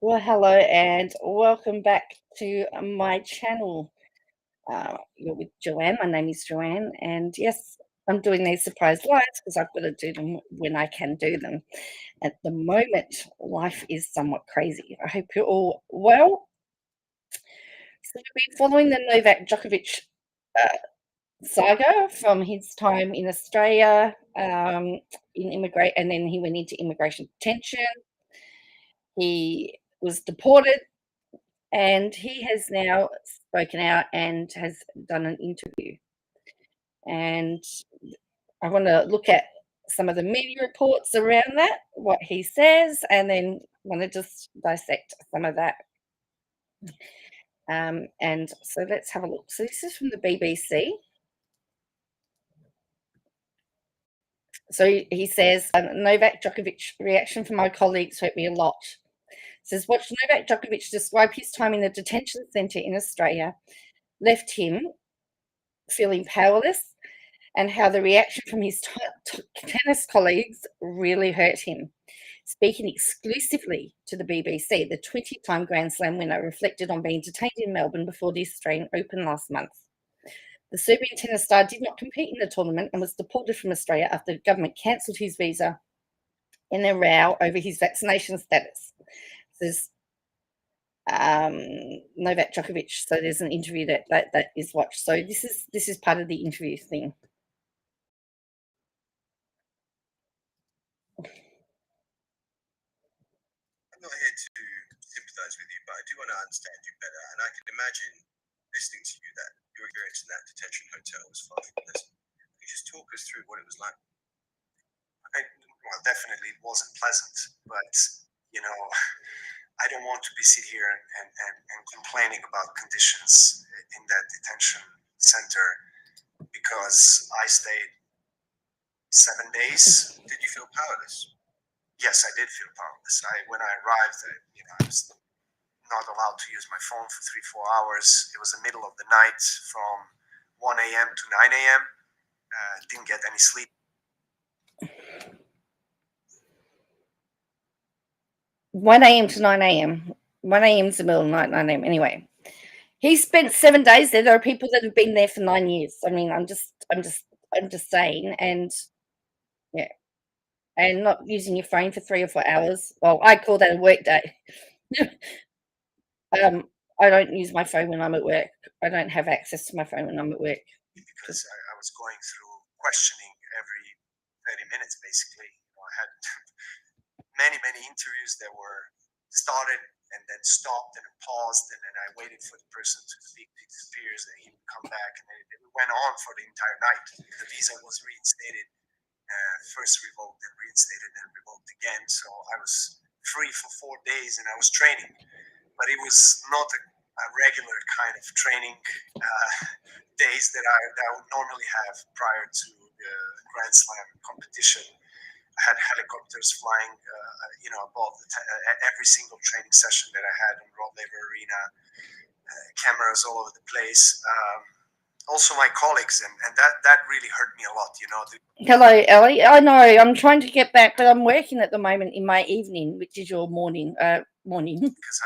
Well, hello and welcome back to my channel. You're with Joanne. My name is Joanne, and yes, I'm doing these surprise lives because I've got to do them when I can do them. At the moment, life is somewhat crazy. I hope you're all well. So we've been following the Novak Djokovic uh, saga from his time in Australia, and then he went into immigration detention. He was deported. And he has now spoken out and has done an interview. And I want to look at some of the media reports around that, what he says, and then want to just dissect some of that. And so let's have a look. So this is from the BBC. So he says, Novak Djokovic reaction from my colleagues hurt me a lot. Says, watch Novak Djokovic describe his time in the detention centre in Australia left him feeling powerless, and how the reaction from his tennis colleagues really hurt him. Speaking exclusively to the BBC, the 20-time Grand Slam winner reflected on being detained in Melbourne before the Australian Open last month. The Serbian tennis star did not compete in the tournament and was deported from Australia after the government cancelled his visa in a row over his vaccination status. There's Novak Djokovic. So there's an interview that is watched. So this is part of the interview thing. I'm not here to sympathise with you, but I do want to understand you better. And I can imagine listening to you that your experience in that detention hotel was far from pleasant. Can you just talk us through what it was like? Well, definitely it wasn't pleasant, but I don't want to be sit here and complaining about conditions in that detention center because I stayed 7 days. Did you feel powerless? Yes, I did feel powerless. When I arrived, I was not allowed to use my phone for 3-4 hours. It was the middle of the night from 1 a.m. to 9 a.m. Didn't get any sleep. $1 a.m. to 9 a.m. 1 a.m. is the middle of the night, 9 a.m. Anyway, he spent 7 days there. There are people that have been there for 9 years. I mean, I'm just saying, and yeah, and not using your phone for 3 or 4 hours. Well, I call that a work day. I don't use my phone when I'm at work. I don't have access to my phone when I'm at work. Because I was going through questioning every 30 minutes, basically. I had many interviews that were started and then stopped and then paused, and then I waited for the person to speak to his peers, and he would come back, and it went on for the entire night. The visa was reinstated, first revoked, then reinstated, then revoked again. So I was free for 4 days, and I was training, but it was not a regular kind of training days that I would normally have prior to the Grand Slam competition. I had helicopters flying, above every single training session that I had in Rod Laver Arena, cameras all over the place. Also my colleagues, and that really hurt me a lot, Hello, Ellie. I know I'm trying to get back, but I'm working at the moment in my evening, which is your morning. Because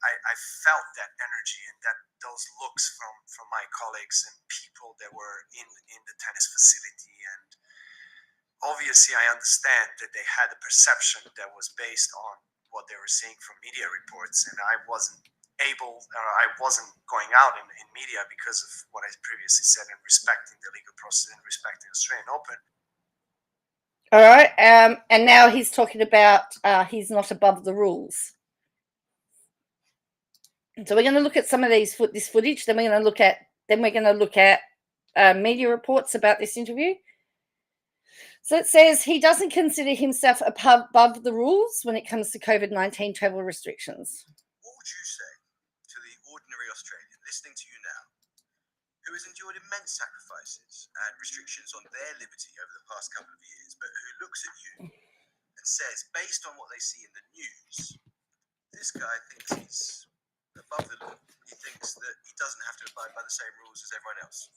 I felt that energy and those looks from my colleagues and people that were in the tennis facility. And obviously I understand that they had a perception that was based on what they were seeing from media reports, and I wasn't going out in media because of what I previously said, and respecting the legal process and respecting Australian Open. All right, and now he's talking about he's not above the rules. So we're going to look at some of this footage. Then we're going to look at media reports about this interview. So it says he doesn't consider himself above the rules when it comes to COVID-19 travel restrictions. What would you say to the ordinary Australian listening to you now, who has endured immense sacrifices and restrictions on their liberty over the past couple of years, but who looks at you and says, based on what they see in the news, this guy thinks he's above the law. He thinks that he doesn't have to abide by the same rules as everyone else.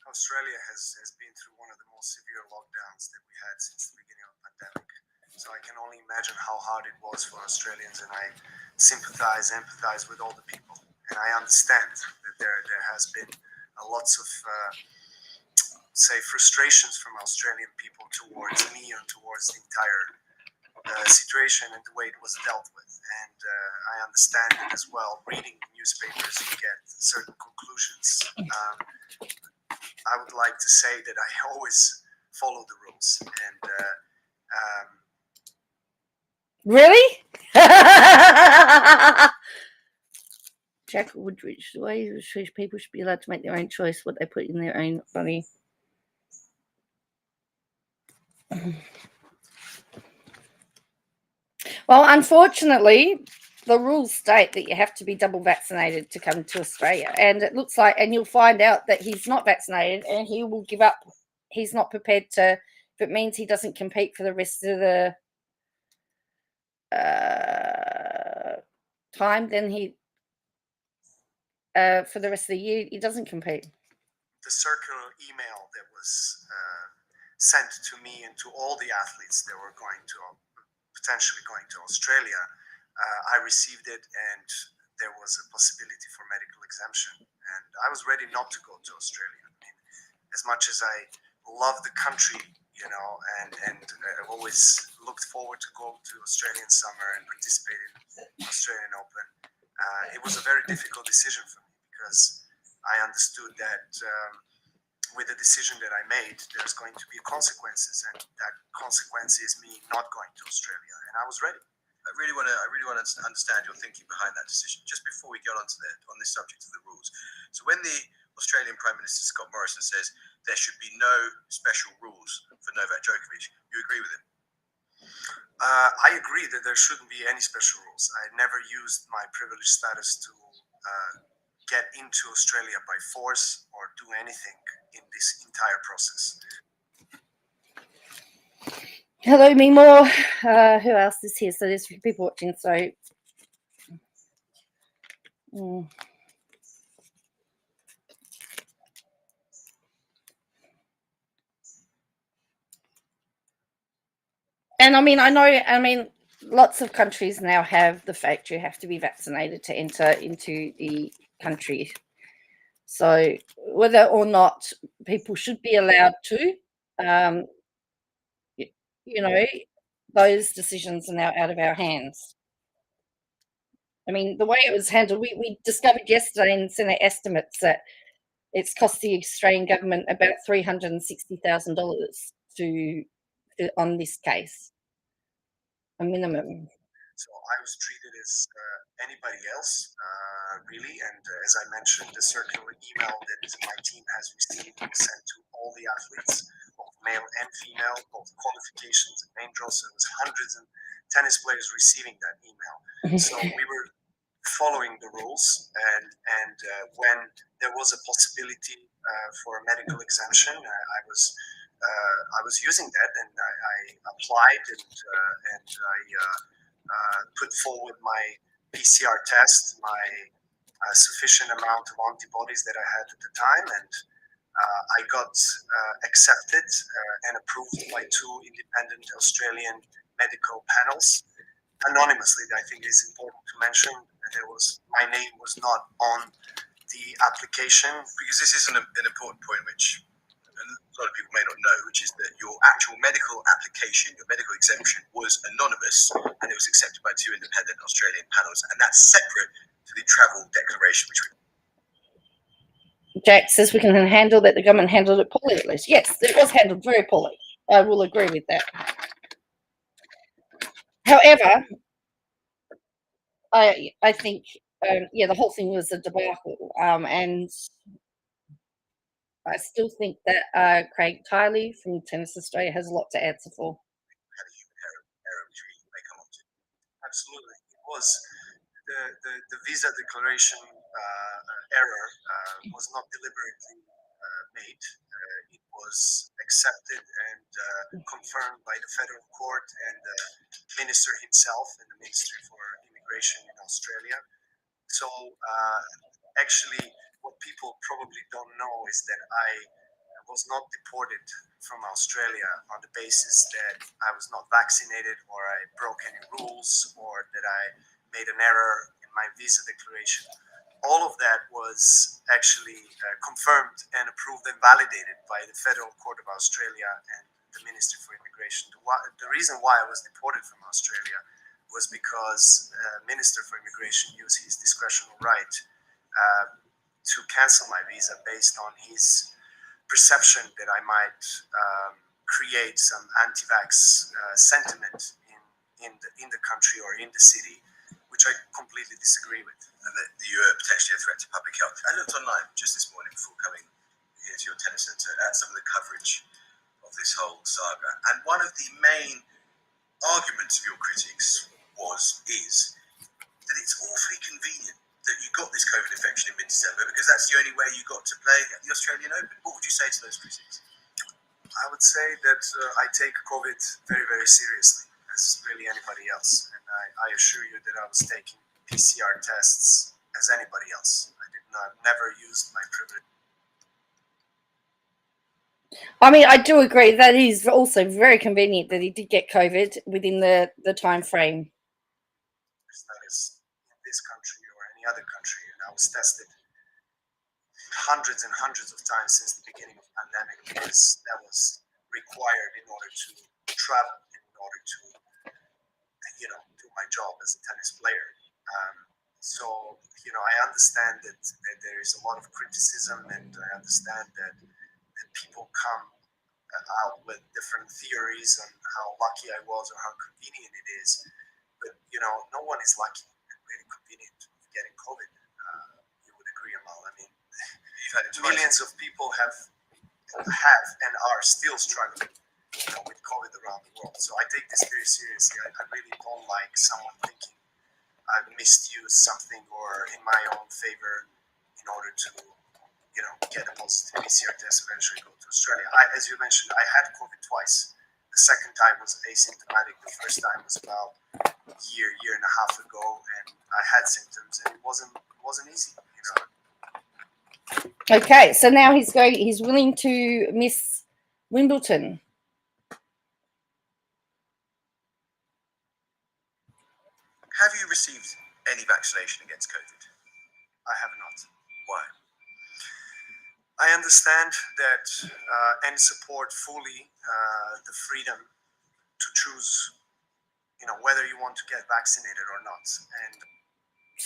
Australia has been through one of the most severe lockdowns that we had since the beginning of the pandemic. So I can only imagine how hard it was for Australians, and I empathize with all the people. And I understand that there has been lots of, say, frustrations from Australian people towards me and towards the entire situation and the way it was dealt with. And I understand it as well. Reading newspapers, you get certain conclusions. I would like to say that I always follow the rules. And really? Jack Woodridge, the way people should be allowed to make their own choice what they put in their own body. Well, unfortunately, the rules state that you have to be double vaccinated to come to Australia. And it looks like, and you'll find out that he's not vaccinated and he will give up. He's not prepared to, if it means he doesn't compete for the rest of the time, then he, for the rest of the year, he doesn't compete. The circular email that was sent to me and to all the athletes that were potentially going to Australia, I received it, and there was a possibility for medical exemption. And I was ready not to go to Australia. I mean, as much as I love the country, you know, and I've always looked forward to go to Australian summer and participate in the Australian Open, it was a very difficult decision for me, because I understood that with the decision that I made, there's going to be consequences, and that consequence is me not going to Australia. And I was ready. I really want to understand your thinking behind that decision. Just before we get on this subject of the rules, so when the Australian Prime Minister Scott Morrison says there should be no special rules for Novak Djokovic, you agree with him? I agree that there shouldn't be any special rules. I never used my privileged status to get into Australia by force or do anything in this entire process. Hello, Mimo. Who else is here? So there's people watching. So, and I mean, lots of countries now have the fact you have to be vaccinated to enter into the country. So whether or not people should be allowed to, you know, those decisions are now out of our hands. I mean, the way it was handled, we discovered yesterday in Senate estimates that it's cost the Australian government about $360,000 on this case, a minimum. So I was treated as anybody else, really. And as I mentioned, the circular email that my team has received was sent to all the athletes, both male and female, both qualifications and main draws. So it was hundreds of tennis players receiving that email. So we were following the rules, and when there was a possibility for a medical exemption, I was using that, and I applied, and I put forward my PCR test, my sufficient amount of antibodies that I had at the time, and I got accepted and approved by two independent Australian medical panels anonymously. I think it's important to mention my name was not on the application, because this is an important point which a lot of people may not know, which is that your actual medical application, your medical exemption, was anonymous, and it was accepted by two independent Australian panels, and that's separate to the travel declaration, which Jack says we can handle that. The government handled it poorly, at least. Yes, it was handled very poorly. I will agree with that. However, I think, the whole thing was a debacle, and I still think that Craig Tiley from Tennis Australia has a lot to answer for. had a human error which we may come on to. Absolutely, it was the visa declaration error was not deliberately made. It was accepted and confirmed by the federal court and the minister himself in the Ministry for Immigration in Australia. So actually, what people probably don't know is that I was not deported from Australia on the basis that I was not vaccinated or I broke any rules or that I made an error in my visa declaration. All of that was actually confirmed and approved and validated by the Federal Court of Australia and the Ministry for Immigration. The reason why I was deported from Australia was because Minister for Immigration used his discretional right to cancel my visa based on his perception that I might create some anti-vax sentiment in the country or in the city, which I completely disagree with. And that you are potentially a threat to public health. I looked online just this morning before coming here to your tennis centre at some of the coverage of this whole saga, and one of the main arguments of your critics is that it's awfully convenient that you got this COVID infection in mid-December because that's the only way you got to play at the Australian Open. What would you say to those critics? I would say that I take COVID very, very seriously, as really anybody else. And I assure you that I was taking PCR tests as anybody else. I never used my privilege. I mean, I do agree that is also very convenient that he did get COVID within the time frame. Status in this country or any other country, and I was tested hundreds and hundreds of times since the beginning of the pandemic because that was required in order to travel, in order to do my job as a tennis player. So I understand that there is a lot of criticism, and I understand that people come out with different theories on how lucky I was or how convenient it is. But no one is lucky and really convenient with getting COVID. You would agree, Amal. I mean, millions of people have and are still struggling with COVID around the world. So I take this very seriously. I really don't like someone thinking I've misused something or in my own favor in order to get a positive PCR test, eventually go to Australia. As you mentioned, I had COVID twice. The second time was asymptomatic. The first time was about a year and a half ago, and I had symptoms, and it wasn't easy. Okay, so now he's willing to miss Wimbledon. Have you received any vaccination against COVID? I have not. Why? I understand that and support fully the freedom to choose, whether you want to get vaccinated or not.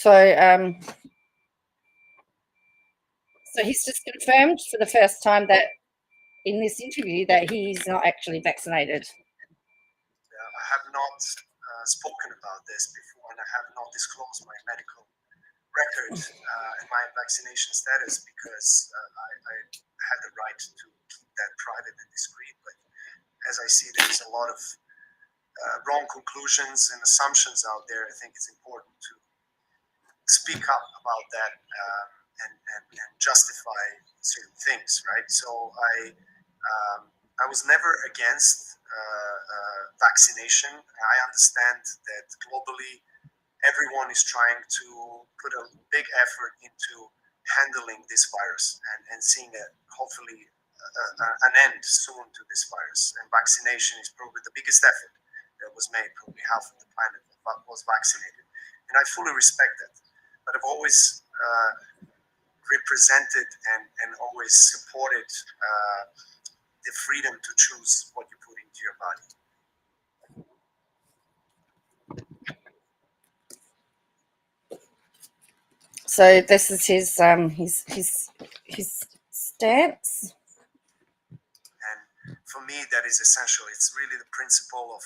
And so he's just confirmed for the first time that in this interview that he's not actually vaccinated. I have not spoken about this before, and I have not disclosed my medical record and my vaccination status because I had the right to keep that private and discreet. But as I see there's a lot of wrong conclusions and assumptions out there, I think it's important to speak up about that and justify certain things, right? So I was never against vaccination. I understand that globally everyone is trying to put a big effort into handling this virus and seeing hopefully an end soon to this virus. And vaccination is probably the biggest effort that was made. Probably half of the planet was vaccinated. And I fully respect that. But I've always represented and always supported the freedom to choose what you put into your body. So this is his stance. And for me, that is essential. It's really the principle of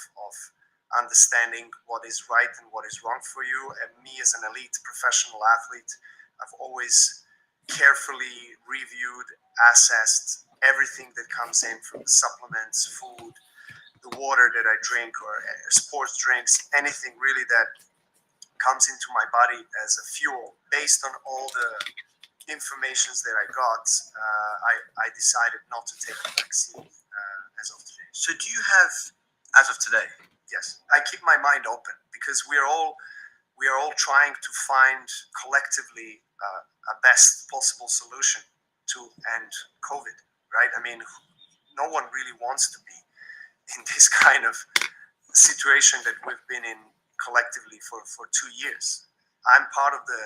understanding what is right and what is wrong for you. And me as an elite professional athlete, I've always carefully reviewed, assessed everything that comes in from the supplements, food, the water that I drink or sports drinks, anything really that comes into my body as a fuel. Based on all the informations that I got, I decided not to take the vaccine as of today. So do you have, as of today? Yes, I keep my mind open because we are all trying to find collectively a best possible solution to end COVID. right? I mean, no one really wants to be in this kind of situation that we've been in collectively for 2 years. I'm part of the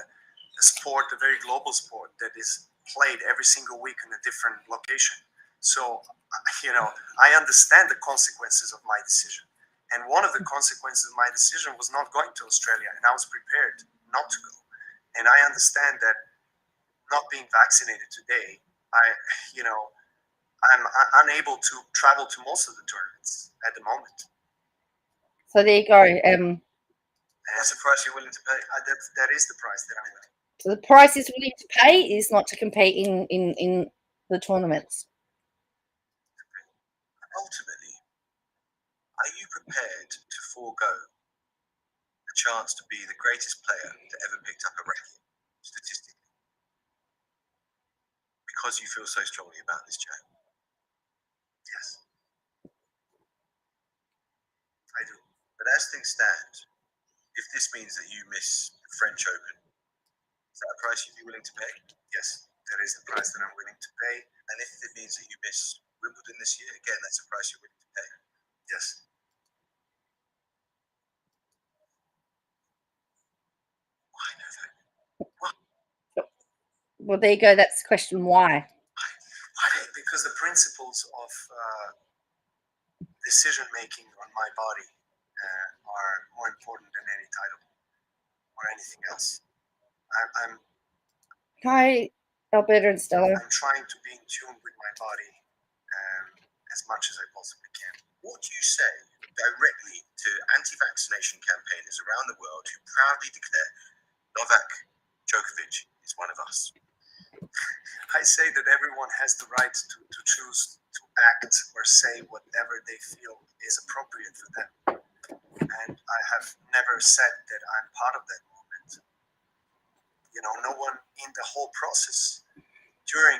sport, a very global sport that is played every single week in a different location. So, I understand the consequences of my decision. And one of the consequences of my decision was not going to Australia, and I was prepared not to go. And I understand that not being vaccinated today, I'm unable to travel to most of the tournaments at the moment. So there you go. And that's the price you're willing to pay. That is the price that I'm willing. So the price is willing to pay is not to compete in the tournaments. Ultimately, are you prepared to forego the chance to be the greatest player that ever picked up a racket, statistically, because you feel so strongly about this, Jay? Yes, I do. But as things stand, if this means that you miss the French Open, is that a price you'd be willing to pay? Yes, that is the price that I'm willing to pay. And if it means that you miss Wimbledon this year, again, that's a price you're willing to pay. Yes. Why no that? Well, there you go. That's the question. Why? Because the principles of decision making on my body are more important than any title or anything else. I'm Hi, Alberta and Stella. I'm trying to be in tune with my body as much as I possibly can. What do you say directly to anti-vaccination campaigners around the world who proudly declare Novak Djokovic is one of us? I say that everyone has the right to choose to act or say whatever they feel is appropriate for them. And I have never said that I'm part of that movement. No one in the whole process during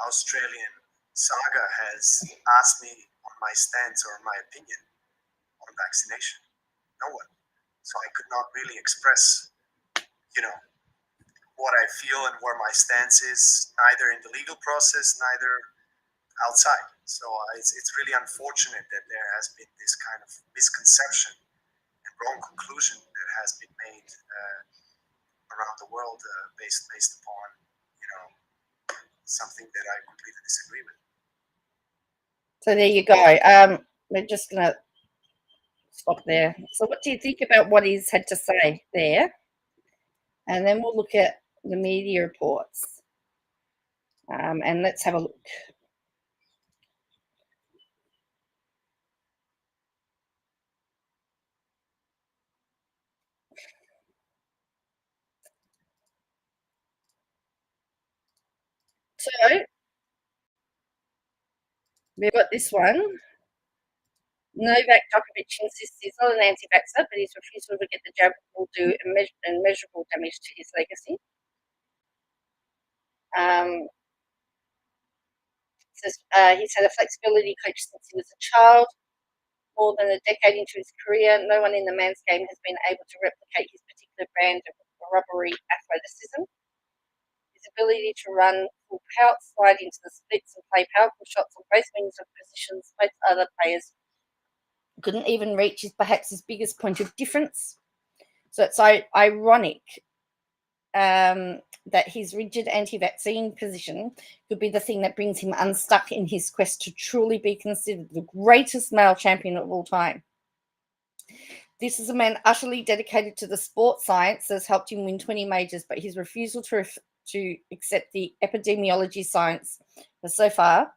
Australian saga has asked me on my stance or my opinion on vaccination. No one. So I could not really express, what I feel and where my stance is, neither in the legal process, neither outside. So it's really unfortunate that there has been this kind of misconception and wrong conclusion that has been made around the world based upon, something that I completely disagree with. So there you go. We're just gonna stop there. So what do you think about what he's had to say there? And then we'll look at the media reports. And let's have a look. So we've got this one. Novak Djokovic insists he's not an anti-vaxxer, but his refusal to get the jab will do immeasurable damage to his legacy. Says he's had a flexibility coach since he was a child. More than a decade into his career, no one in the men's game has been able to replicate his particular brand of rubbery athleticism. His ability to run full pout, slide into the splits, and play powerful shots on both wings of positions most other players couldn't even reach is perhaps his biggest point of difference. So it's ironic that his rigid anti-vaccine position could be the thing that brings him unstuck in his quest to truly be considered the greatest male champion of all time. This is a man utterly dedicated to the sport science that has helped him win 20 majors, but his refusal to accept the epidemiology science has so far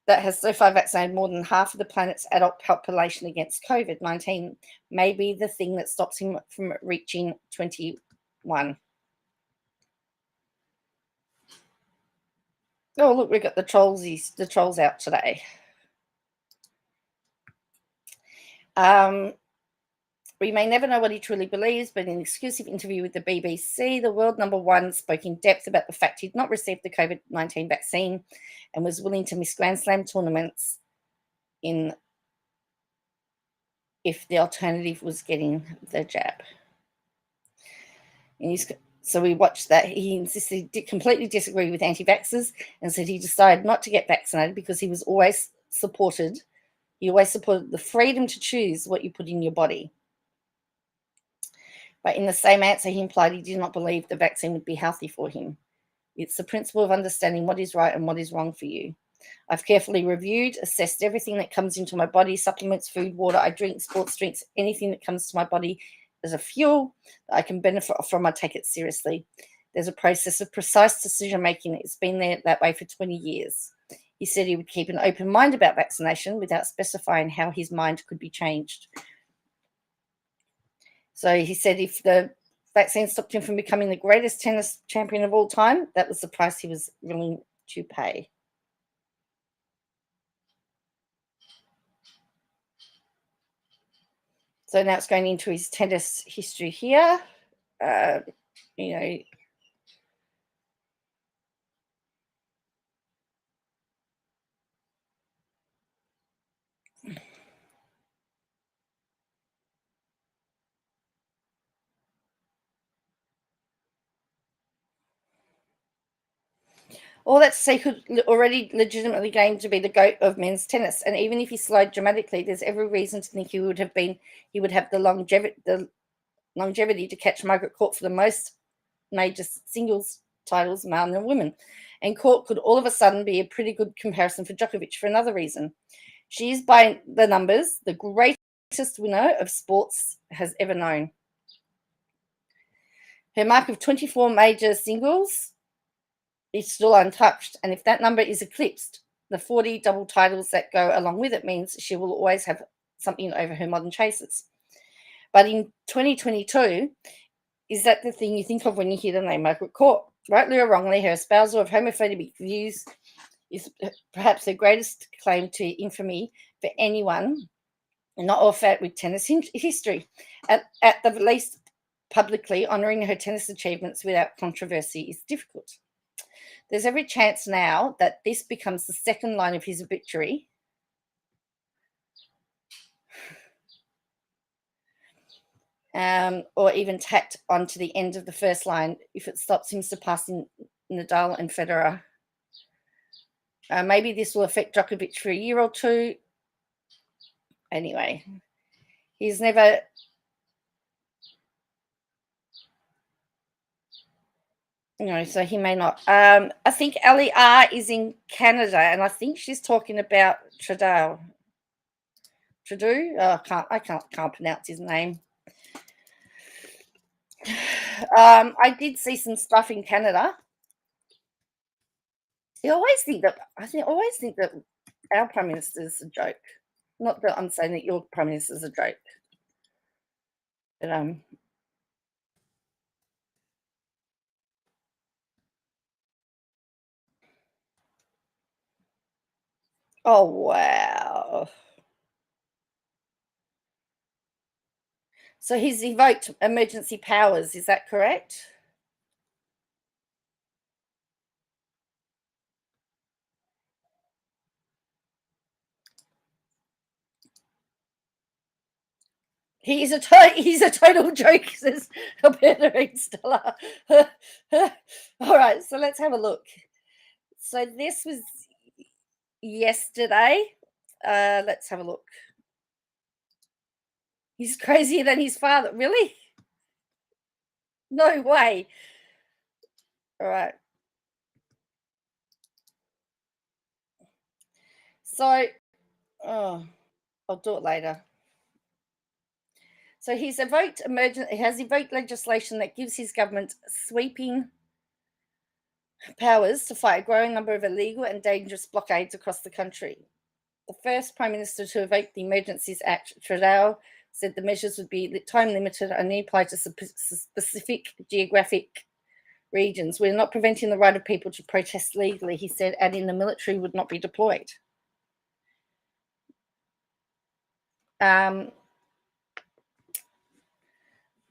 vaccinated more than half of the planet's adult population against COVID-19 may be the thing that stops him from reaching 21. Oh, look, we've got the trolls out today. We may never know what he truly believes, but in an exclusive interview with the BBC, the world number one spoke in depth about the fact he'd not received the COVID-19 vaccine and was willing to miss Grand Slam tournaments if the alternative was getting the jab. So we watched that. He insisted he did completely disagree with anti-vaxxers and said he decided not to get vaccinated because he always supported the freedom to choose what you put in your body. But in the same answer, he implied he did not believe the vaccine would be healthy for him. It's the principle of understanding what is right and what is wrong for you. I've carefully reviewed, assessed everything that comes into my body, supplements, food, water, I drink, sports drinks, anything that comes to my body as a fuel that I can benefit from, I take it seriously. There's a process of precise decision-making. It's been there that way for 20 years. He said he would keep an open mind about vaccination without specifying how his mind could be changed. So he said if the vaccine stopped him from becoming the greatest tennis champion of all time, that was the price he was willing to pay. So now it's going into his tennis history here. All that to say, could already legitimately claim to be the GOAT of men's tennis. And even if he slowed dramatically, there's every reason to think he would have the longevity to catch Margaret Court for the most major singles titles, male and women. And Court could all of a sudden be a pretty good comparison for Djokovic for another reason. She is, by the numbers, the greatest winner of sports has ever known. Her mark of 24 major singles is still untouched, and if that number is eclipsed, the 40 double titles that go along with it means she will always have something over her modern chasers. But in 2022, is that the thing you think of when you hear the name Margaret Court? Rightly or wrongly, her espousal of homophobic views is perhaps her greatest claim to infamy for anyone, and not all fat with tennis history. At the least, publicly honouring her tennis achievements without controversy is difficult. There's every chance now that this becomes the second line of his obituary. Or even tacked onto the end of the first line if it stops him surpassing Nadal and Federer. Maybe this will affect Djokovic for a year or two. Anyway, he's never... so he may not. I think Ali R is in Canada, and I think she's talking about Trudeau. Oh, I can't pronounce his name. I did see some stuff in Canada. I always think that our Prime Minister is a joke. Not that I'm saying that your Prime Minister is a joke. But oh wow. So he's evoked emergency powers, is that correct? He's a total joke, says Alberta Stella. All right, so let's have a look. So this was yesterday. Let's have a look. He's crazier than his father. Really? No way. All right. So, I'll do it later. So he has evoked legislation that gives his government sweeping powers to fight a growing number of illegal and dangerous blockades across the country. The first Prime Minister to evoke the Emergencies Act, Trudeau, said the measures would be time limited and only apply to specific geographic regions. We're not preventing the right of people to protest legally, he said, adding the military would not be deployed.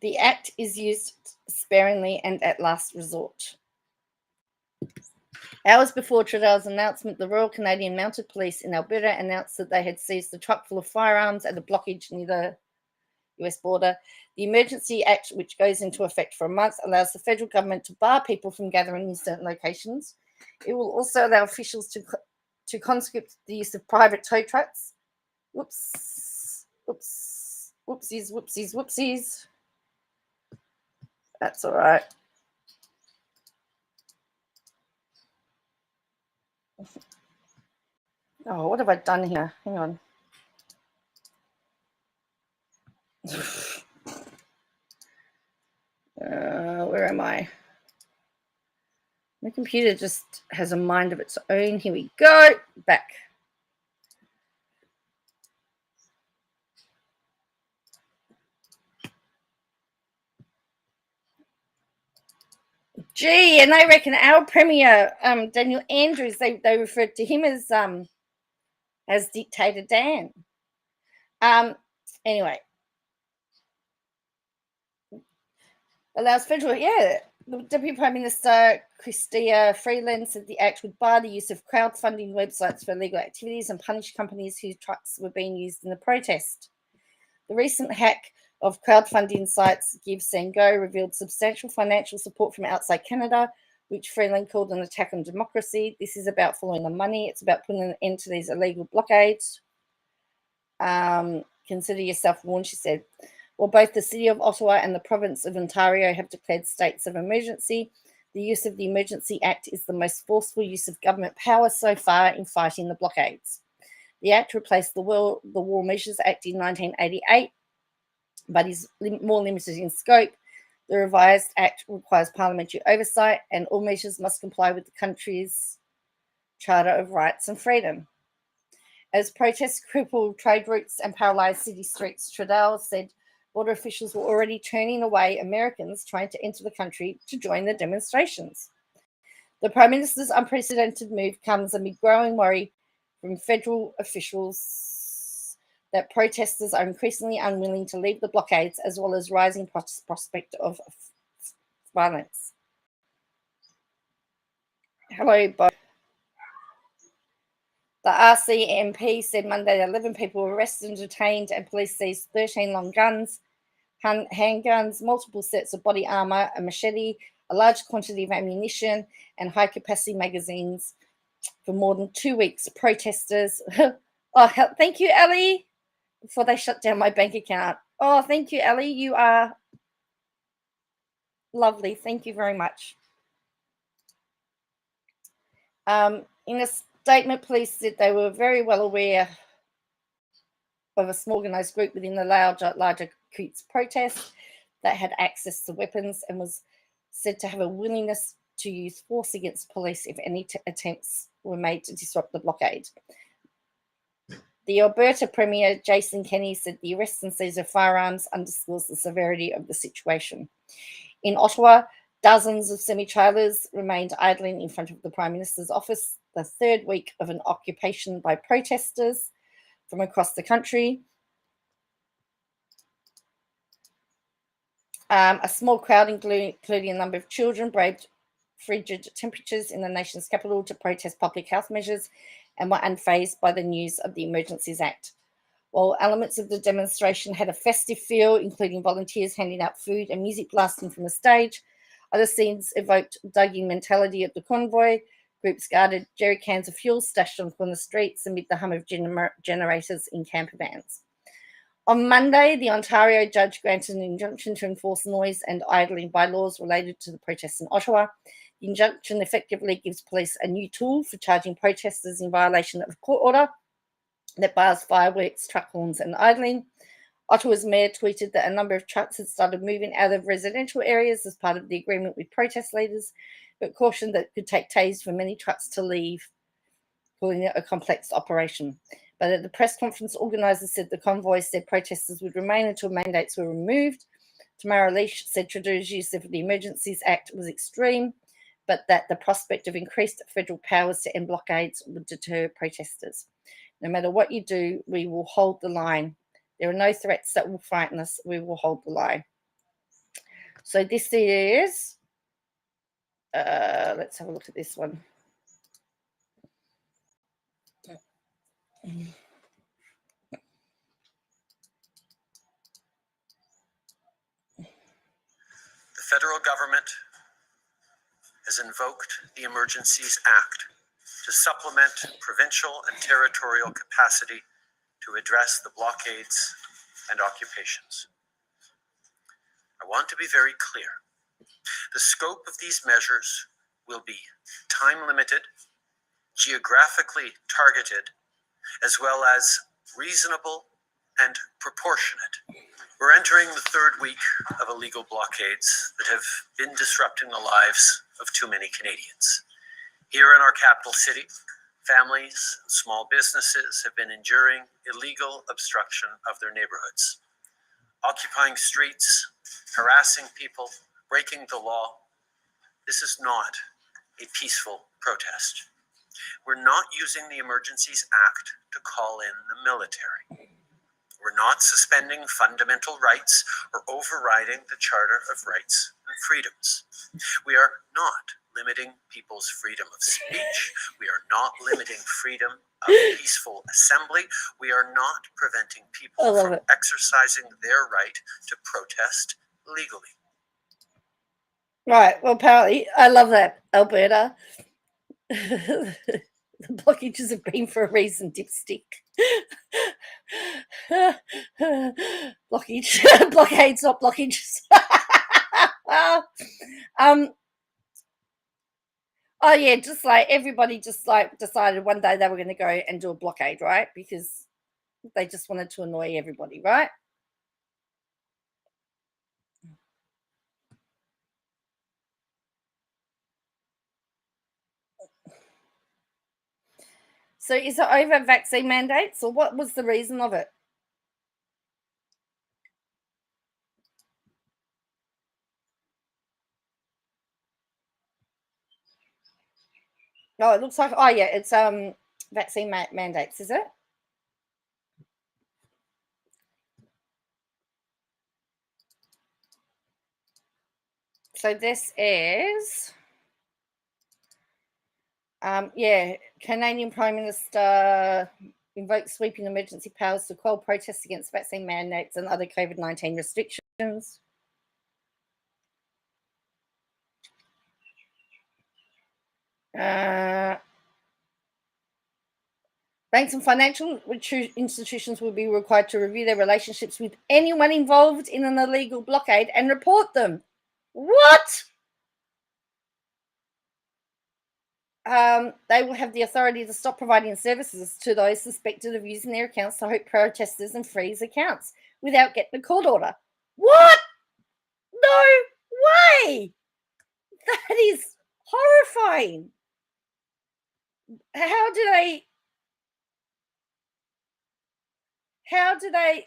The act is used sparingly and at last resort. Hours before Trudeau's announcement, the Royal Canadian Mounted Police in Alberta announced that they had seized the truck full of firearms at a blockage near the US border. The Emergency Act, which goes into effect for a month, allows the federal government to bar people from gathering in certain locations. It will also allow officials to conscript the use of private tow trucks. Whoopsies. That's all right. Oh, what have I done here? Hang on. Where am I? My computer just has a mind of its own. Here we go. Back. Gee, and I reckon our premier, Daniel Andrews, they referred to him as Dictator Dan. Anyway, allows federal, the Deputy Prime Minister Chrystia Freeland said the act would bar the use of crowdfunding websites for illegal activities and punish companies whose trucks were being used in the protest. The recent hack of crowdfunding sites Give Send Go revealed substantial financial support from outside Canada, which Freeland called an attack on democracy. This is about following the money. It's about putting an end to these illegal blockades. Consider yourself warned, she said. Well, both the City of Ottawa and the Province of Ontario have declared states of emergency. The use of the Emergency Act is the most forceful use of government power so far in fighting the blockades. The Act replaced the War Measures Act in 1988, but is more limited in scope. The revised Act requires parliamentary oversight, and all measures must comply with the country's Charter of Rights and Freedom. As protests crippled trade routes and paralysed city streets, Trudeau said border officials were already turning away Americans trying to enter the country to join the demonstrations. The Prime Minister's unprecedented move comes amid growing worry from federal officials that protesters are increasingly unwilling to leave the blockades, as well as rising prospect of violence. Hello, Bob. The RCMP said Monday that 11 people were arrested and detained, and police seized 13 long guns, handguns, multiple sets of body armour, a machete, a large quantity of ammunition, and high-capacity magazines. For more than 2 weeks, protesters... Oh, thank you, Ellie, before they shut down my bank account. Oh, thank you, Ellie. You are lovely. Thank you very much. In a statement, police said they were very well aware of a small organised group within the larger Coots protest that had access to weapons and was said to have a willingness to use force against police if any attempts were made to disrupt the blockade. The Alberta Premier, Jason Kenney, said the arrest and seize of firearms underscores the severity of the situation. In Ottawa, dozens of semi-trailers remained idling in front of the Prime Minister's office, the third week of an occupation by protesters from across the country. A small crowd, including a number of children, braved frigid temperatures in the nation's capital to protest public health measures and were unfazed by the news of the Emergencies Act. While elements of the demonstration had a festive feel, including volunteers handing out food and music blasting from the stage, other scenes evoked Dougie mentality at the convoy. Groups guarded jerry cans of fuel stashed on corner streets amid the hum of generators in camper vans. On Monday, the Ontario judge granted an injunction to enforce noise and idling bylaws related to the protests in Ottawa. The injunction effectively gives police a new tool for charging protesters in violation of a court order that bars fireworks, truck horns, and idling. Ottawa's mayor tweeted that a number of trucks had started moving out of residential areas as part of the agreement with protest leaders, but cautioned that it could take days for many trucks to leave, calling it a complex operation. But at the press conference, organisers said the convoy said protesters would remain until mandates were removed. Tamara Leach said Trudeau's use of the Emergencies Act was extreme, but that the prospect of increased federal powers to end blockades would deter protesters. No matter what you do, we will hold the line. There are no threats that will frighten us. We will hold the line. So this is, let's have a look at this one. federal government has invoked the Emergencies Act to supplement provincial and territorial capacity to address the blockades and occupations. I want to be very clear. The scope of these measures will be time-limited, geographically targeted, as well as reasonable and proportionate. We're entering the third week of illegal blockades that have been disrupting the lives of too many Canadians. Here in our capital city, families and small businesses have been enduring illegal obstruction of their neighborhoods, occupying streets, harassing people, breaking the law. This is not a peaceful protest. We're not using the Emergencies Act to call in the military. We're not suspending fundamental rights or overriding the Charter of Rights and Freedoms. We are not limiting people's freedom of speech. We are not limiting freedom of peaceful assembly. We are not preventing people from exercising their right to protest legally. Right. Well, apparently, I love that, Alberta. The blockages have been for a reason, dipstick. Blockades, not blockages. Oh yeah, just like everybody just like decided one day they were going to go and do a blockade, right? Because they just wanted to annoy everybody, right? So is it over vaccine mandates, or what was the reason of it? Oh, it looks like, oh yeah, it's vaccine mandates, is it? So this is yeah, Canadian Prime Minister invokes sweeping emergency powers to quell protests against vaccine mandates and other COVID-19 restrictions. Banks and financial institutions will be required to review their relationships with anyone involved in an illegal blockade and report them. What? They will have the authority to stop providing services to those suspected of using their accounts to hope protesters and freeze accounts without getting a court order. What? No way! That is horrifying. How do they,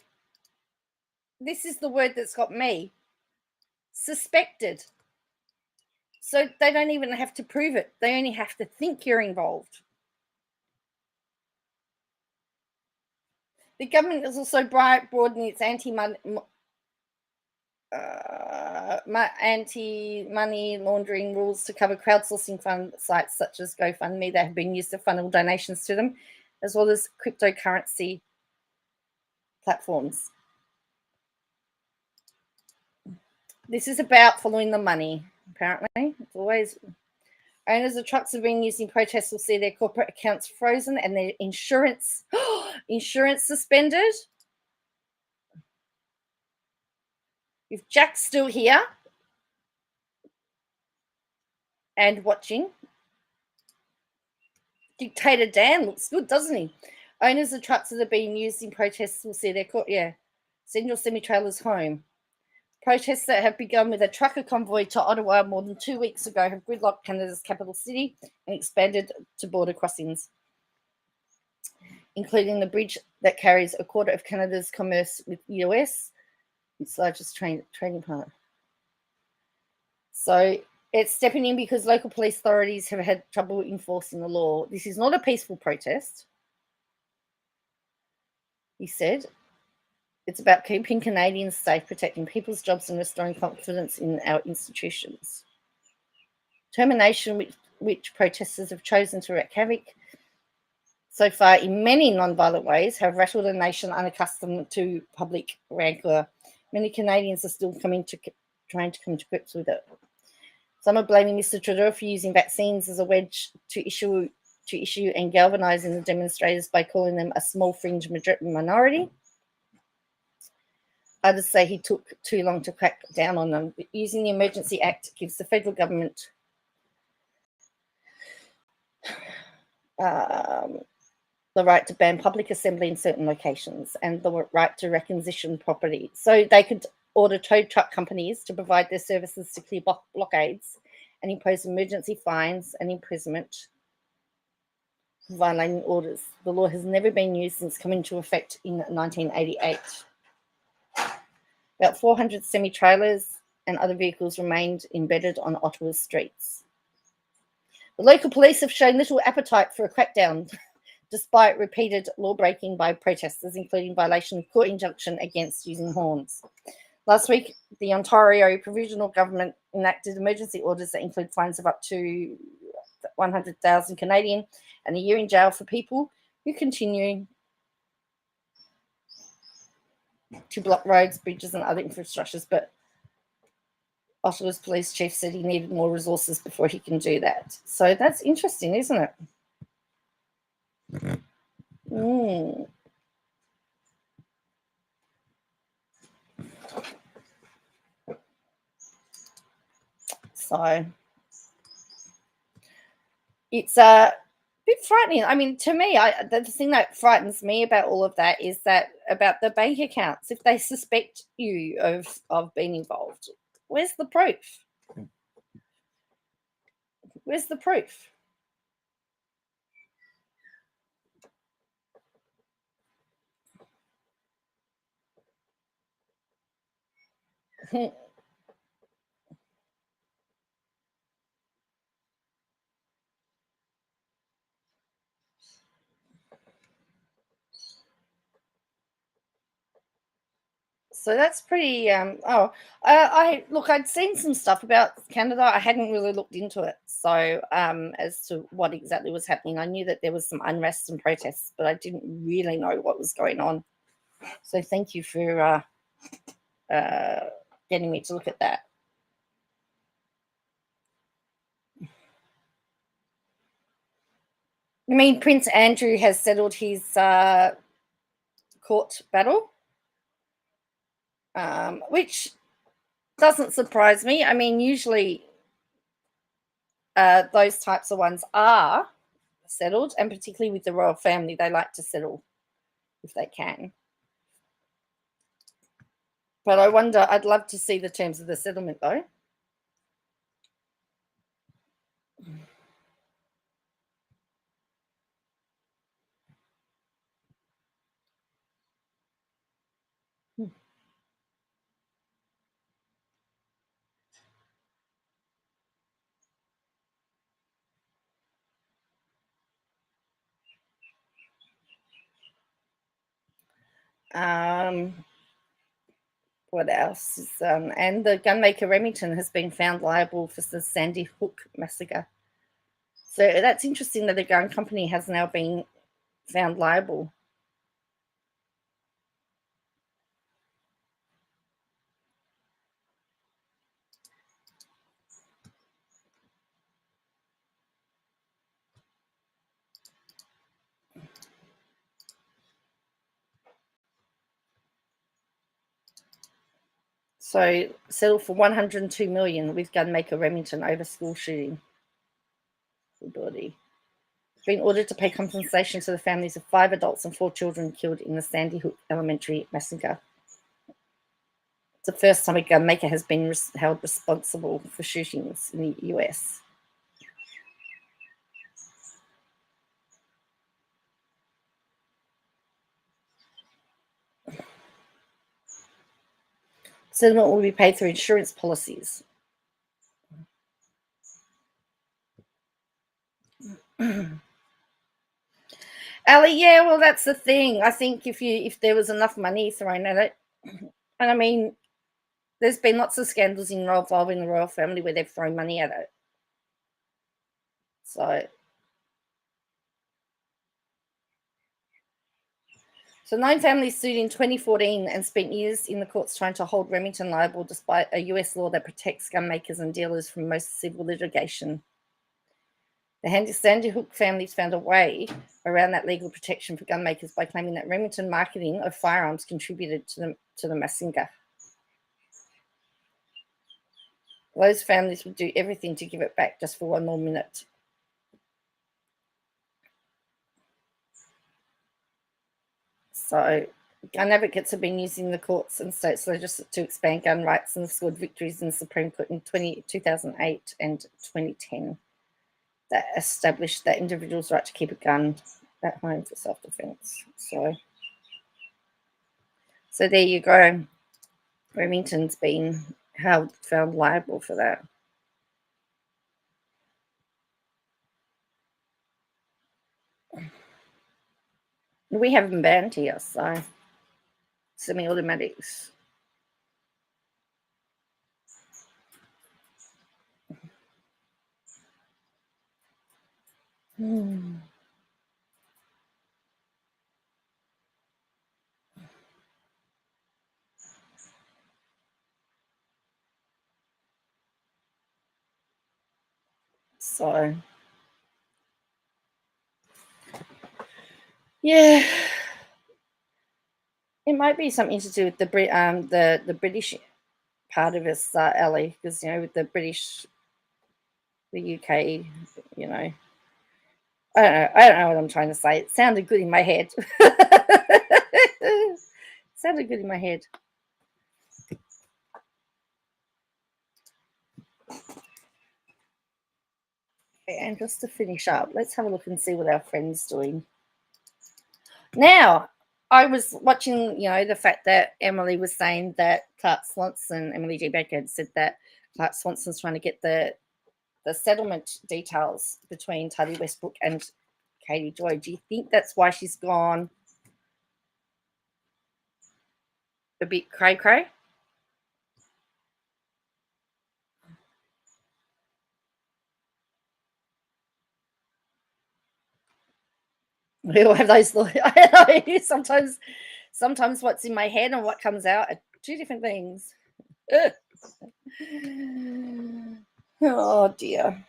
this is the word that's got me, suspected. So they don't even have to prove it. They only have to think you're involved. The government has also broadened its anti-money laundering rules to cover crowdsourcing fund sites such as GoFundMe that have been used to funnel donations to them, as well as cryptocurrency platforms. This is about following the money, apparently. It's always... Owners of trucks have been using protests will see their corporate accounts frozen and their insurance suspended. If Jack's still here and watching, Dictator Dan looks good, doesn't he? Owners of trucks that are being used in protests will see their send your semi-trailers home. Protests that have begun with a trucker convoy to Ottawa more than 2 weeks ago have gridlocked Canada's capital city and expanded to border crossings, including the bridge that carries a quarter of Canada's commerce with the US, its largest trading partner. So it's stepping in because local police authorities have had trouble enforcing the law. This is not a peaceful protest, he said. It's about keeping Canadians safe, protecting people's jobs and restoring confidence in our institutions. Termination which protesters have chosen to wreak havoc so far in many non-violent ways have rattled a nation unaccustomed to public rancor. Many Canadians are still coming to trying to come to grips with it. Some are blaming Mr. Trudeau for using vaccines as a wedge to issue and galvanising the demonstrators by calling them a small fringe minority. Others say he took too long to crack down on them. But using the Emergency Act gives the federal government the right to ban public assembly in certain locations and the right to requisition property. So they could order tow truck companies to provide their services to clear blockades and impose emergency fines and imprisonment for violating orders. The law has never been used since coming into effect in 1988. About 400 semi-trailers and other vehicles remained embedded on Ottawa's streets. The local police have shown little appetite for a crackdown, despite repeated law-breaking by protesters, including violation of court injunction against using horns. Last week, the Ontario Provisional Government enacted emergency orders that include fines of up to 100,000 Canadian and a year in jail for people who continue to block roads, bridges, and other infrastructures. But Ottawa's police chief said he needed more resources before he can do that. So that's interesting, isn't it? So it's a bit frightening. I mean, to me, the thing that frightens me about all of that is that about the bank accounts. If they suspect you of being involved, where's the proof? Where's the proof? So that's pretty. I'd seen some stuff about Canada. I hadn't really looked into it. So as to what exactly was happening, I knew that there was some unrest and protests, but I didn't really know what was going on. So thank you for getting me to look at that. I mean, Prince Andrew has settled his court battle, which doesn't surprise me. I mean, usually those types of ones are settled, and particularly with the royal family, they like to settle if they can. But I wonder, I'd love to see the terms of the settlement, though. What else? And the gunmaker Remington has been found liable for the Sandy Hook massacre. So that's interesting that the gun company has now been found liable. So settled for $102 million with gunmaker Remington over school shooting. Body. Been ordered to pay compensation to the families of 5 adults and 4 children killed in the Sandy Hook Elementary massacre. It's the first time a gunmaker has been held responsible for shootings in the US. Settlement will be paid through insurance policies. Ali, yeah, well, that's the thing. I think if there was enough money thrown at it, and I mean, there's been lots of scandals involving the royal family where they've thrown money at it. So So 9 families sued in 2014 and spent years in the courts trying to hold Remington liable despite a US law that protects gun makers and dealers from most civil litigation. The Sandy Hook families found a way around that legal protection for gun makers by claiming that Remington marketing of firearms contributed to the massacre. Those families would do everything to give it back just for one more minute. So gun advocates have been using the courts and states legislature to expand gun rights and scored victories in the Supreme Court in 2008 and 2010 that established that individuals' right to keep a gun at home for self-defense. So there you go. Remington's been found liable for that. We have them banned here, so semi-automatics. So, yeah, it might be something to do with the British part of us, Ellie, because with the British, the UK, I don't know what I'm trying to say. It sounded good in my head. Sounded good in my head. Okay, and just to finish up, let's have a look and see what our friend's doing. Now, I was watching, the fact that Emily was saying that Clark Swanson, Emily G. Baker, had said that Clark Swanson's trying to get the settlement details between Teddy Westbrook and Katie Joy. Do you think that's why she's gone a bit cray-cray? We all have those. I know, sometimes what's in my head and what comes out are two different things. Oh dear.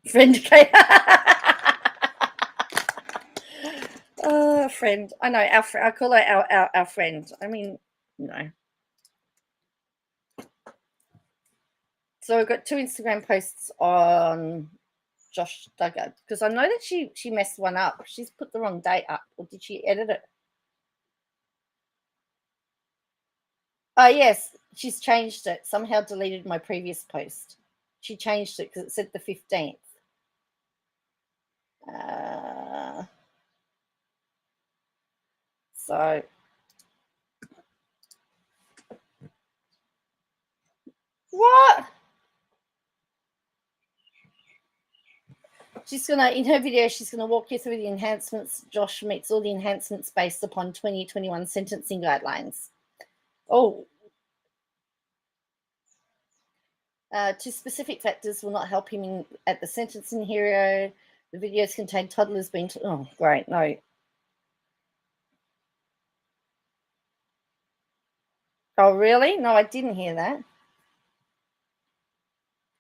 Friend Kate. Friend. I know, I call her our friend. I mean, So I've got 2 Instagram posts on Josh Duggar because I know that she messed one up. She's put the wrong date up, or did she edit it? Oh yes, she's changed it. Somehow deleted my previous post. She changed it because it said the 15th. So what? She's gonna, in her video, she's gonna walk you through the enhancements. Josh meets all the enhancements based upon 2021 sentencing guidelines. Oh. 2 specific factors will not help him at the sentencing hearing. The videos contain toddlers being... oh, great, no. Oh, really? No, I didn't hear that.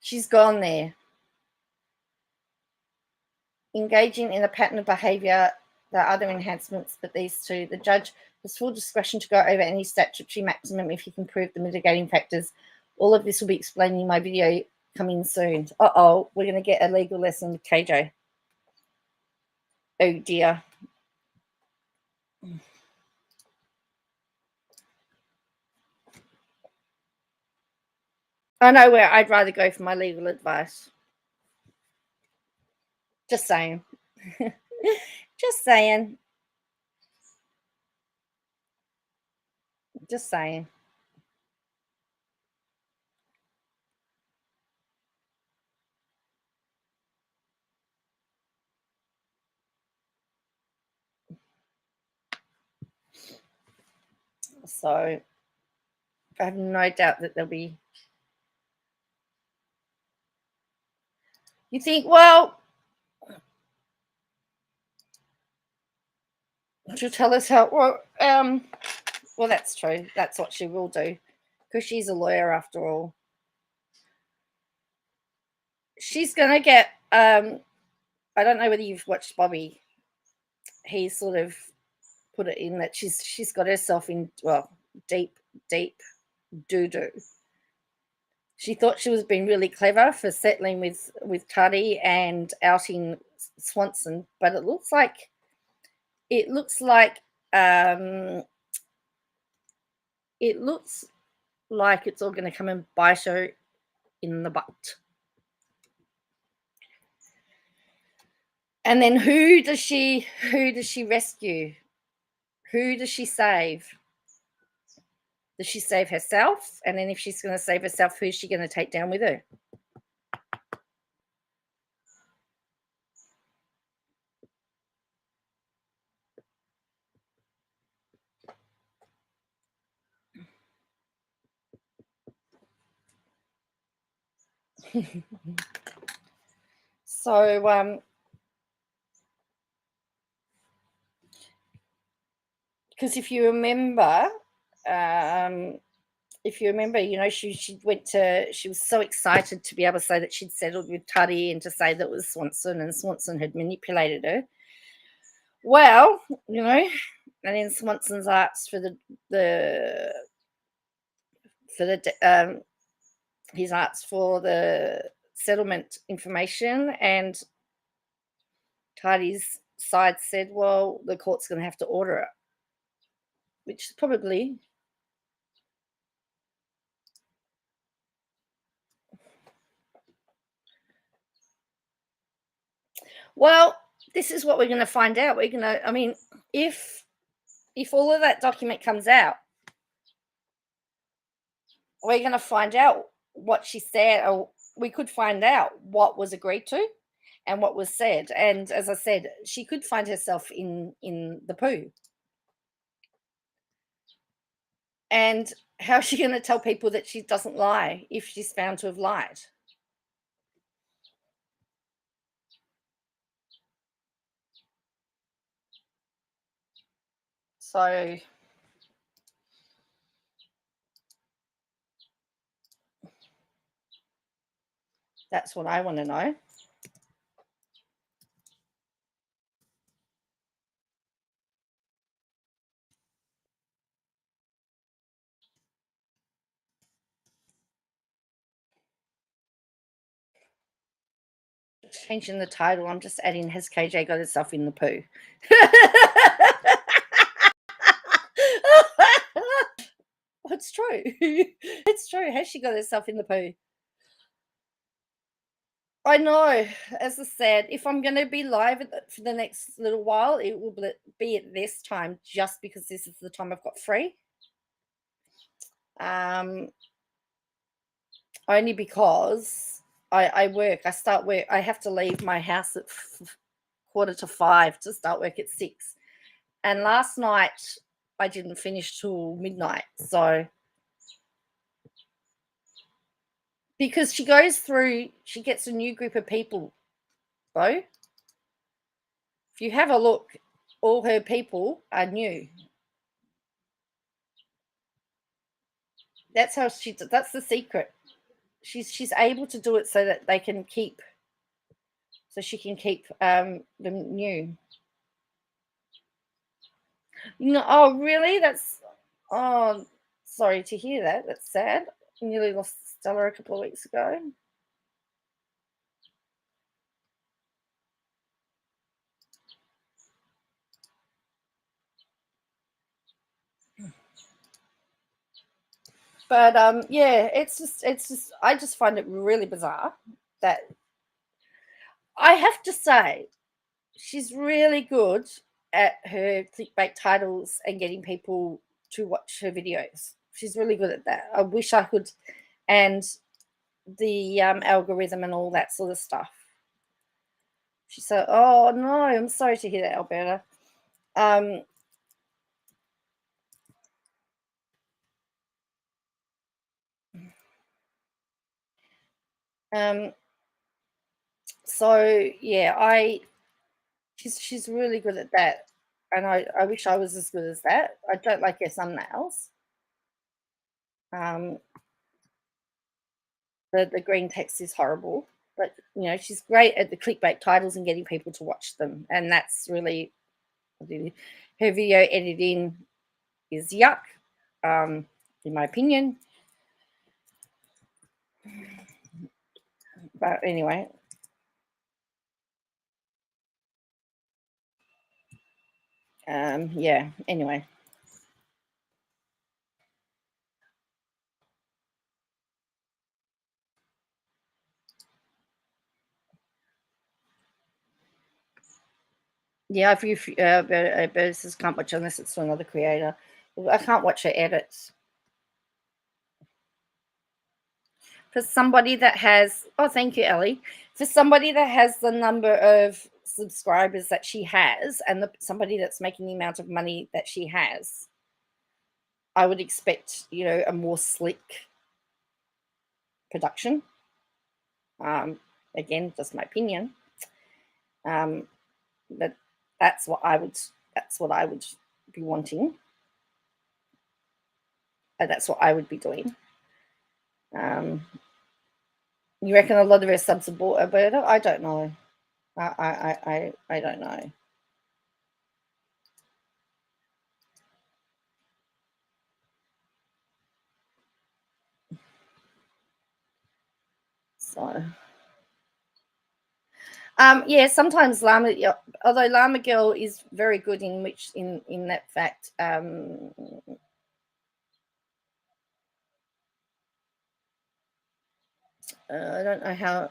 She's gone there. Engaging in a pattern of behaviour. There are other enhancements, but these 2. The judge has full discretion to go over any statutory maximum if he can prove the mitigating factors. All of this will be explained in my video coming soon. Uh-oh, we're going to get a legal lesson with KJ. Oh, dear. I know where I'd rather go for my legal advice. Just saying. Just saying. Just saying. So I have no doubt that there'll be... You think, well, She'll tell us how. Well, that's true. That's what she will do, because she's a lawyer after all. She's gonna get. I don't know whether you've watched Bobby. He sort of put it in that she's got herself in deep doo doo. She thought she was being really clever for settling with Cuddy and outing Swanson, but it looks like it's all going to come and bite her in the butt. And then who does she rescue? Who does she save? Does she save herself? And then if she's going to save herself, who's she going to take down with her? So, because if you remember, she was so excited to be able to say that she'd settled with Tuddy and to say that it was Swanson and Swanson had manipulated her. Well, and then Swanson's asked for he's asked for the settlement information, and Tuddy's side said, well, the court's going to have to order it, which is probably. Well, this is what we're going to find out. If all of that document comes out, we're going to find out what she said, or we could find out what was agreed to and what was said. And as I said, she could find herself in the poo. And how is she going to tell people that she doesn't lie if she's found to have lied? So that's what I want to know. Changing the title, I'm just adding, has KJ got herself in the poo? It's true. It's true. Has she got herself in the poo? I know. As I said, if I'm going to be live for the next little while, it will be at this time, just because this is the time I've got free. Only because I work. I start work. I have to leave my house at 4:45 to start work at 6. And last night I didn't finish till midnight. So because she gets a new group of people, though. If you have a look, all her people are new. That's the secret. She's able to do it so that she can keep them new. Oh really? Sorry to hear that. That's sad. I nearly lost Stella a couple of weeks ago. But yeah, it's just I just find it really bizarre that, I have to say, she's really good at her clickbait titles and getting people to watch her videos. She's really good at that. I wish I could, and the algorithm and all that sort of stuff. She said, "Oh no, I'm sorry to hear that, Alberta." So yeah, she's really good at that. and I wish I was as good as that. I don't like her thumbnails. The green text is horrible, but she's great at the clickbait titles and getting people to watch them, and that's really her video editing is yuck, in my opinion. But anyway, yeah. Anyway. Yeah, if you just can't watch unless it's to another creator. I can't watch her edits. For somebody that has, oh, thank you, Ellie. For somebody that has the number of subscribers that she has, and somebody that's making the amount of money that she has, I would expect, a more slick production. Again, just my opinion. But that's what I would be wanting. That's what I would be doing. You reckon a lot of her subs are bought Alberta? I don't know. I don't know. So, yeah, sometimes Llama, although Llama Girl is very good in that fact. I don't know how.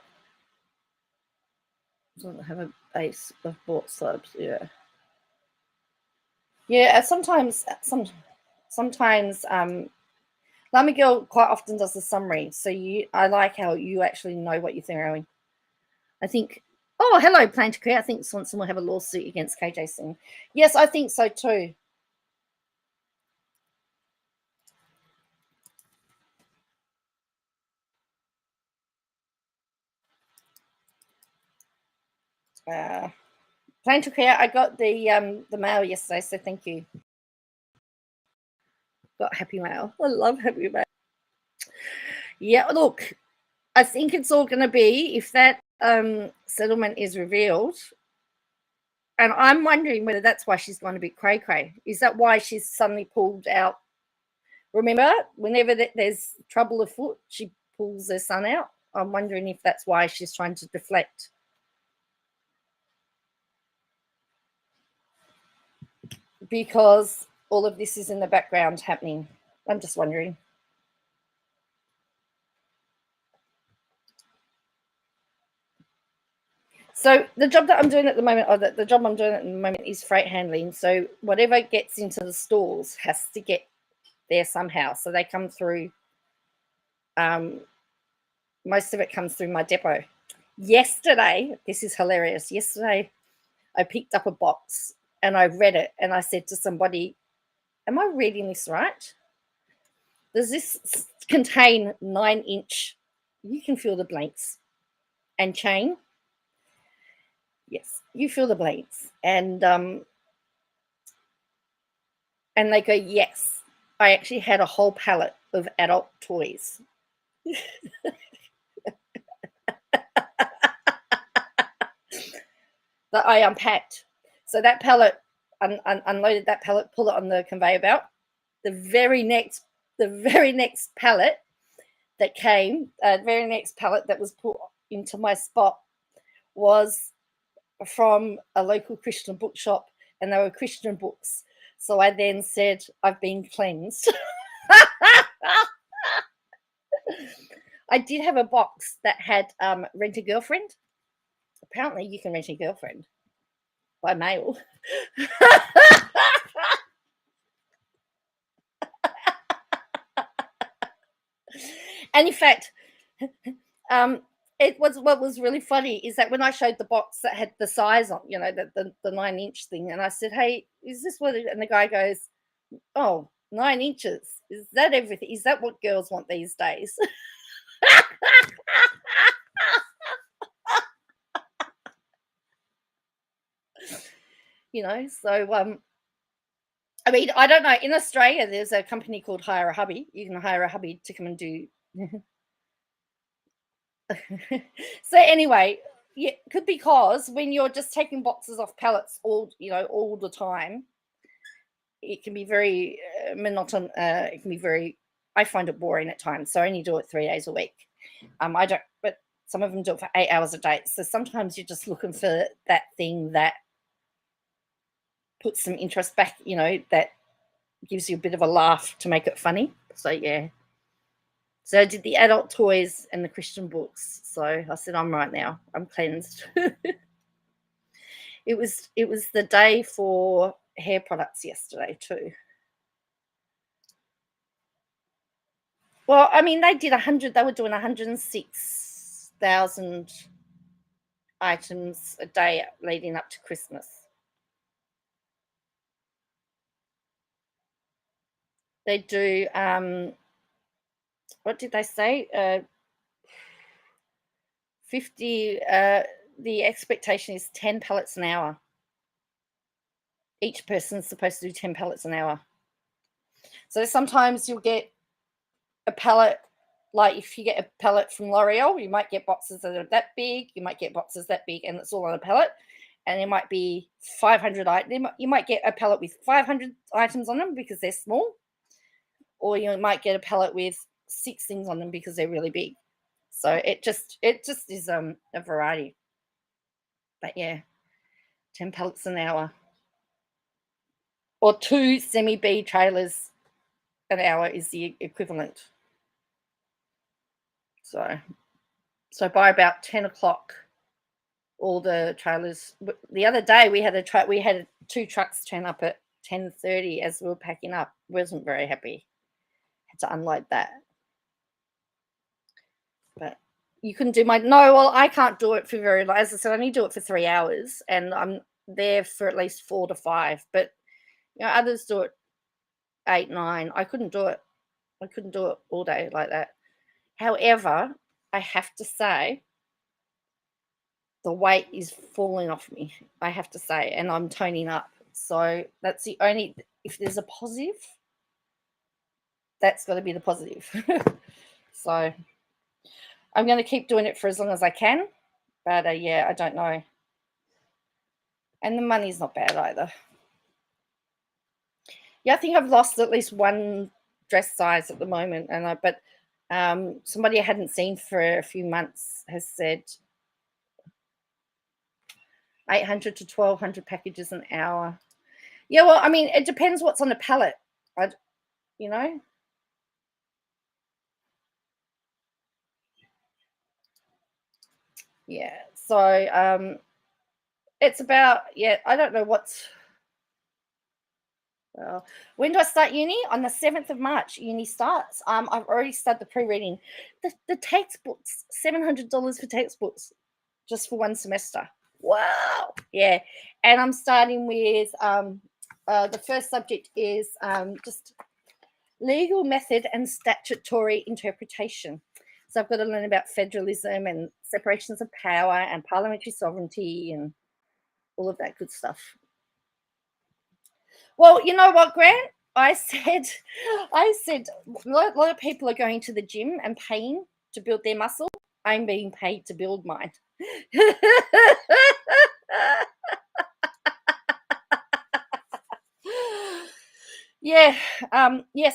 Doesn't have a base of bought subs. Yeah. Yeah. Sometimes. Llama Girl quite often does the summary, so I like how you actually know what you're throwing. I think. Oh, hello, Plan to Create. I think Swanson will have a lawsuit against KJ soon. Yes, I think so too. Plan to Create. I got the mail yesterday, so thank you. Got happy mail. I love happy mail. Yeah, look, I think it's all going to be if that settlement is revealed. And I'm wondering whether that's why she's going to be cray-cray. Is that why she's suddenly pulled out? Remember, whenever there's trouble afoot, she pulls her son out. I'm wondering if that's why she's trying to deflect. Because all of this is in the background happening. I'm just wondering. So the job that I'm doing at the moment, or the job I'm doing at the moment, is freight handling. So whatever gets into the stores has to get there somehow. So they come through. Most of it comes through my depot. Yesterday, this is hilarious. Yesterday, I picked up a box and I read it, and I said to somebody, "Am I reading this right? Does this contain 9-inch?" You can fill the blanks. And chain. Yes, you fill the blanks. And they go, yes. I actually had a whole pallet of adult toys. That I unpacked. So that pallet, unloaded that pallet, pull it on the conveyor belt. The very next pallet that came, very next pallet that was put into my spot was from a local Christian bookshop, and they were Christian books. So I then said, I've been cleansed. I did have a box that had Rent a Girlfriend. Apparently you can rent a girlfriend by mail. And in fact, it was, what was really funny is that when I showed the box that had the size on, the 9-inch thing, and I said, "Hey, is this what it?" And the guy goes, "Oh, 9 inches. Is that everything? Is that what girls want these days?" So I mean, I don't know. In Australia, there's a company called Hire a Hubby. You can hire a hubby to come and do. So anyway, yeah, because when you're just taking boxes off pallets all the time, it can be very monotonous. It can be very. I find it boring at times, so I only do it 3 days a week. I don't, but some of them do it for 8 hours a day. So sometimes you're just looking for that thing that puts some interest back. That gives you a bit of a laugh to make it funny. So yeah. So I did the adult toys and the Christian books. So I said, I'm right now. I'm cleansed. It was the day for hair products yesterday too. Well, I mean, they did 100. They were doing 106,000 items a day leading up to Christmas. They do. What did they say? 50. The expectation is 10 pallets an hour. Each person's supposed to do 10 pallets an hour. So sometimes you'll get a pallet, like if you get a pallet from L'Oreal, you might get boxes that are that big, you might get boxes that big, and it's all on a pallet. And there might be 500 items. You might get a pallet with 500 items on them because they're small, or you might get a pallet with 6 things on them because they're really big. So it just is a variety. But yeah, 10 pallets an hour, or 2 semi-B trailers an hour is the equivalent. So by about 10 o'clock, all the trailers. The other day we had 2 trucks turn up at 10:30 as we were packing up. Wasn't very happy. Had to unload that. But you couldn't do well, I can't do it for very long. As I said, I only do it for 3 hours, and I'm there for at least 4 to 5. But others do it 8, 9. I couldn't do it. I couldn't do it all day like that. However, I have to say, the weight is falling off me, I have to say, and I'm toning up. So that's the only, if there's a positive, that's got to be the positive. So I'm going to keep doing it for as long as I can. But yeah, I don't know. And the money's not bad either. Yeah, I think I've lost at least 1 dress size at the moment. But somebody I hadn't seen for a few months has said 800 to 1,200 packages an hour. Yeah, well, I mean, it depends what's on the pallet. Yeah. So it's about, I don't know what's. When do I start uni? On the 7th of March, uni starts. I've already started the pre-reading. The textbooks, $700 for textbooks, just for 1 semester. Wow. Yeah. And I'm starting with the first subject is just legal method and statutory interpretation. So I've got to learn about federalism and separations of power and parliamentary sovereignty and all of that good stuff. Well, you know what, Grant? I said a lot of people are going to the gym and paying to build their muscle. I'm being paid to build mine. Yeah.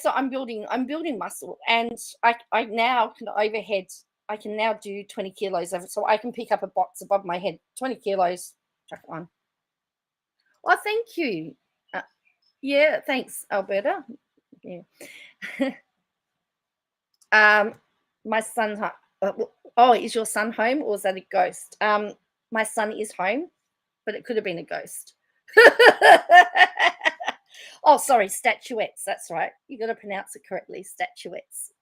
So I'm building muscle, and I now can overhead. I can now do 20 kilos of it, so I can pick up a box above my head, 20 kilos, chuck it on. Well, thank you. Yeah, thanks, Alberta. Yeah. My son. Oh, is your son home, or is that a ghost? My son is home, but it could have been a ghost. Oh, sorry, statuettes. That's right. You got to pronounce it correctly. Statuettes.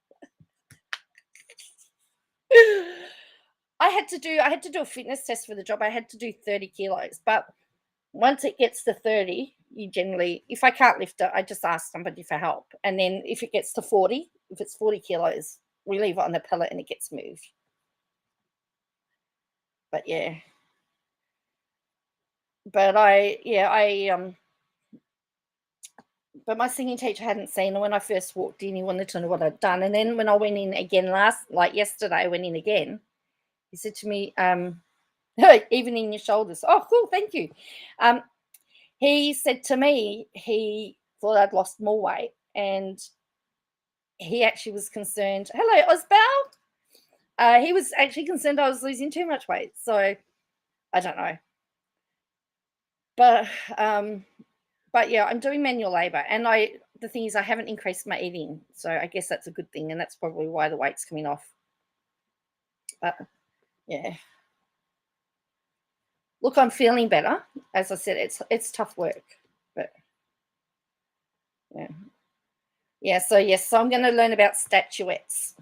I had to do a fitness test for the job. I had to do 30 kilos, but once it gets to 30, you generally, if I can't lift it, I just ask somebody for help. And then if it gets to 40, if it's 40 kilos, we leave it on the pallet and it gets moved. But yeah. but but my singing teacher hadn't seen her when I first walked in. He wanted to know what I'd done. And then when I went in again yesterday, I went in again. He said to me, even in your shoulders. Oh, cool. Thank you. He said to me, he thought I'd lost more weight, and he actually was concerned. Hello, Osbel. He was actually concerned I was losing too much weight. So I don't know. But yeah, I'm doing manual labor, and the thing is I haven't increased my eating, so I guess that's a good thing, and that's probably why the weight's coming off. But yeah, look, I'm feeling better. As I said, it's tough work, but yeah. So yes, so I'm going to learn about statuettes.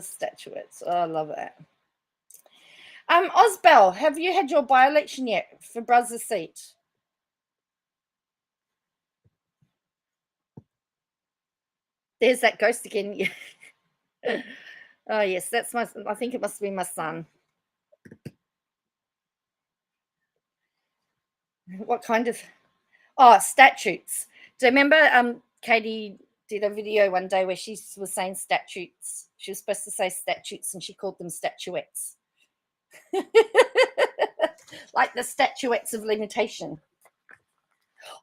Statuettes. Oh, I love that. Osbel, have you had your by-election yet for Brother's seat? There's that ghost again. Oh yes, that's I think it must be my son. What kind of? Oh, statutes. Do you remember Katie did a video one day where she was saying statutes? She was supposed to say statutes and she called them statuettes. Like the statuettes of limitation.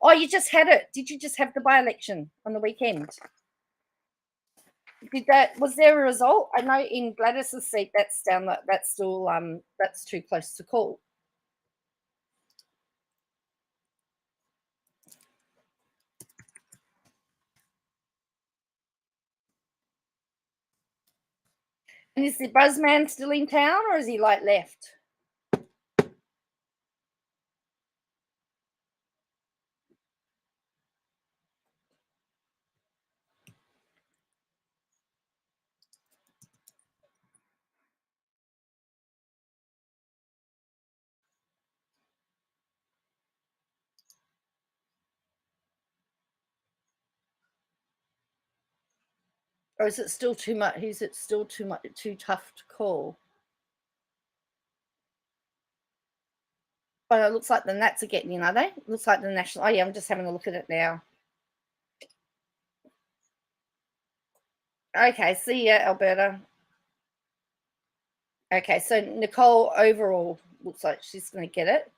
Oh, you just had it. Did you just have the by-election on the weekend? Was there a result? I know in Gladys's seat that's down that's still that's too close to call. And is the Buzzman still in town, or is he like left? Or is it still too much? Is it still too tough to call? Oh, it looks like the Nats are getting in, are they? It looks like the National. Oh yeah, I'm just having a look at it now. Okay, see ya, Alberta. Okay, so Nicole overall looks like she's going to get it.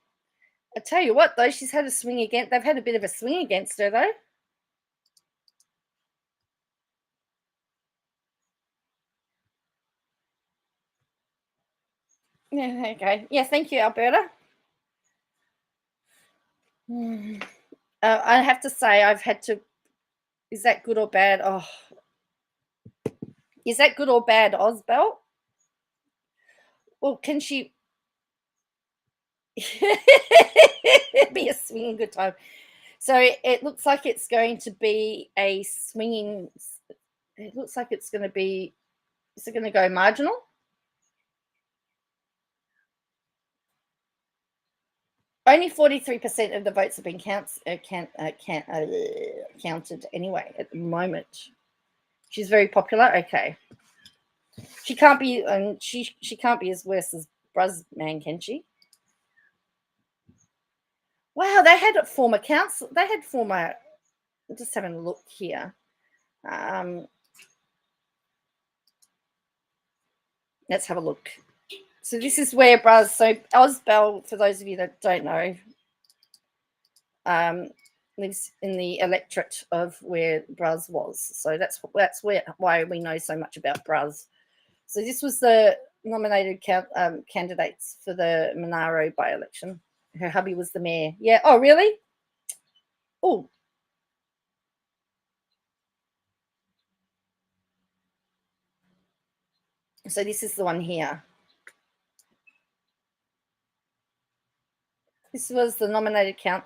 I tell you what, though, she's had a swing against. They've had a bit of a swing against her, though. Yeah, okay. Yeah, thank you, Alberta. I have to say, I've had to. Is that good or bad? Oh, is that good or bad, Osbel? Well, can she? Be a swinging good time. So it looks like it's going to be a swinging. It looks like it's going to be. Is it going to go marginal? Only 43% of the votes have been counted anyway at the moment. She's very popular. Okay, she can't be, she can't be as worse as Bruzman, can she? Wow, they had former council. They had former. I'm just having a look here. Let's have a look. So this is where Bruz. So Osbel, for those of you that don't know, lives in the electorate of where Bruz was. So that's why we know so much about Bruz. So this was the nominated candidates for the Monaro by-election. Her hubby was the mayor. Yeah. Oh, really? Oh. So this is the one here. This was the nominated count.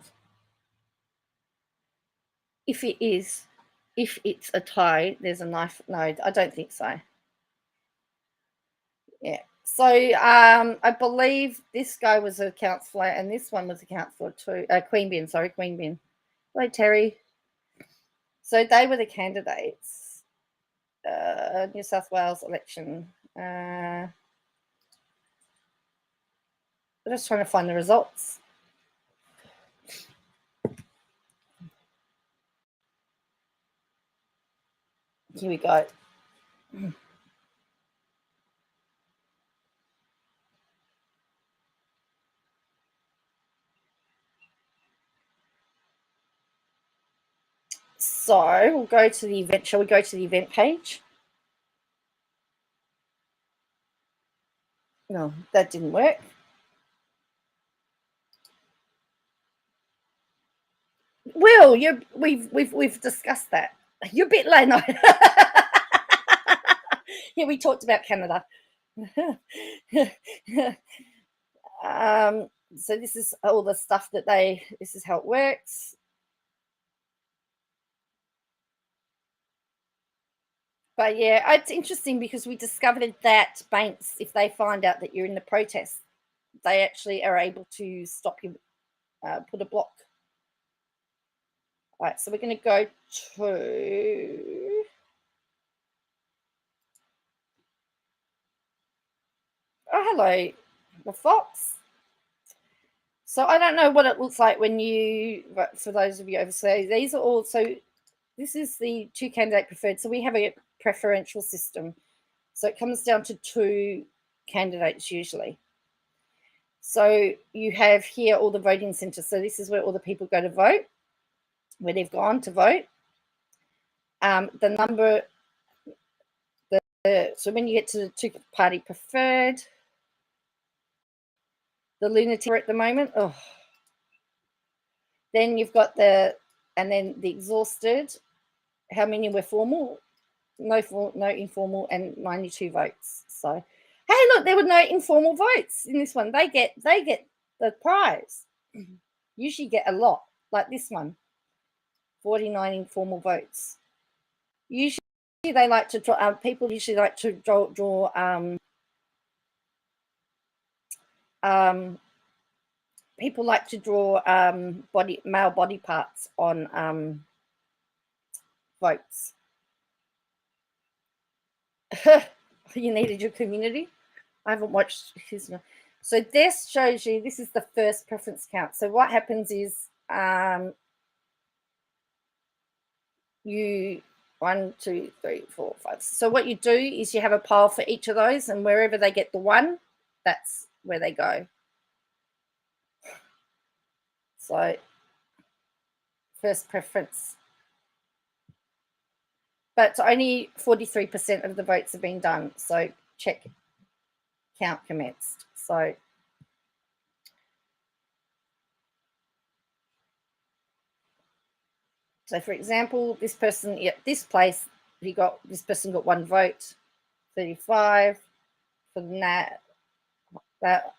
If it's a tie, there's a knife. No, I don't think so. Yeah. So I believe this guy was a councillor and this one was a councillor too. Queanbeyan, sorry, Queanbeyan. Hello, Terry. So they were the candidates. New South Wales election. I'm just trying to find the results. Here we go. So we'll go to the event. Shall we go to the event page? No, that didn't work. Will, we've discussed that. You're a bit late. No. Yeah, we talked about Canada. So this is all the stuff that this is how it works. But yeah, it's interesting because we discovered that banks, if they find out that you're in the protest, they actually are able to stop you, put a block. All right, so we're going to go to... Oh, hello, the fox. So I don't know what it looks like when you, for those of you overseas, these are all, so this is the 2 candidate preferred. So we have a preferential system. So it comes down to 2 candidates usually. So you have here all the voting centres. So this is where all the people go to vote, where they've gone to vote. The number, so when you get to the 2-party preferred, the lunatic at the moment, oh. Then you've got and then the exhausted, how many were formal? No informal, and 92 votes. So, hey, look, there were no informal votes in this one. They get the prize. Usually get a lot, like this one. 49 informal votes. Usually they like to draw. People usually like to draw people like to draw male body parts on votes. You needed your community. I haven't watched his. So this shows you, this is the first preference count. So what happens is you 1, 2, 3, 4, 5. So what you do is you have a pile for each of those, and wherever they get the 1, that's where they go. So first preference. But only 43% of the votes have been done. So check, count commenced. So for example, this person at this place, this person got 1 vote, 35 for that,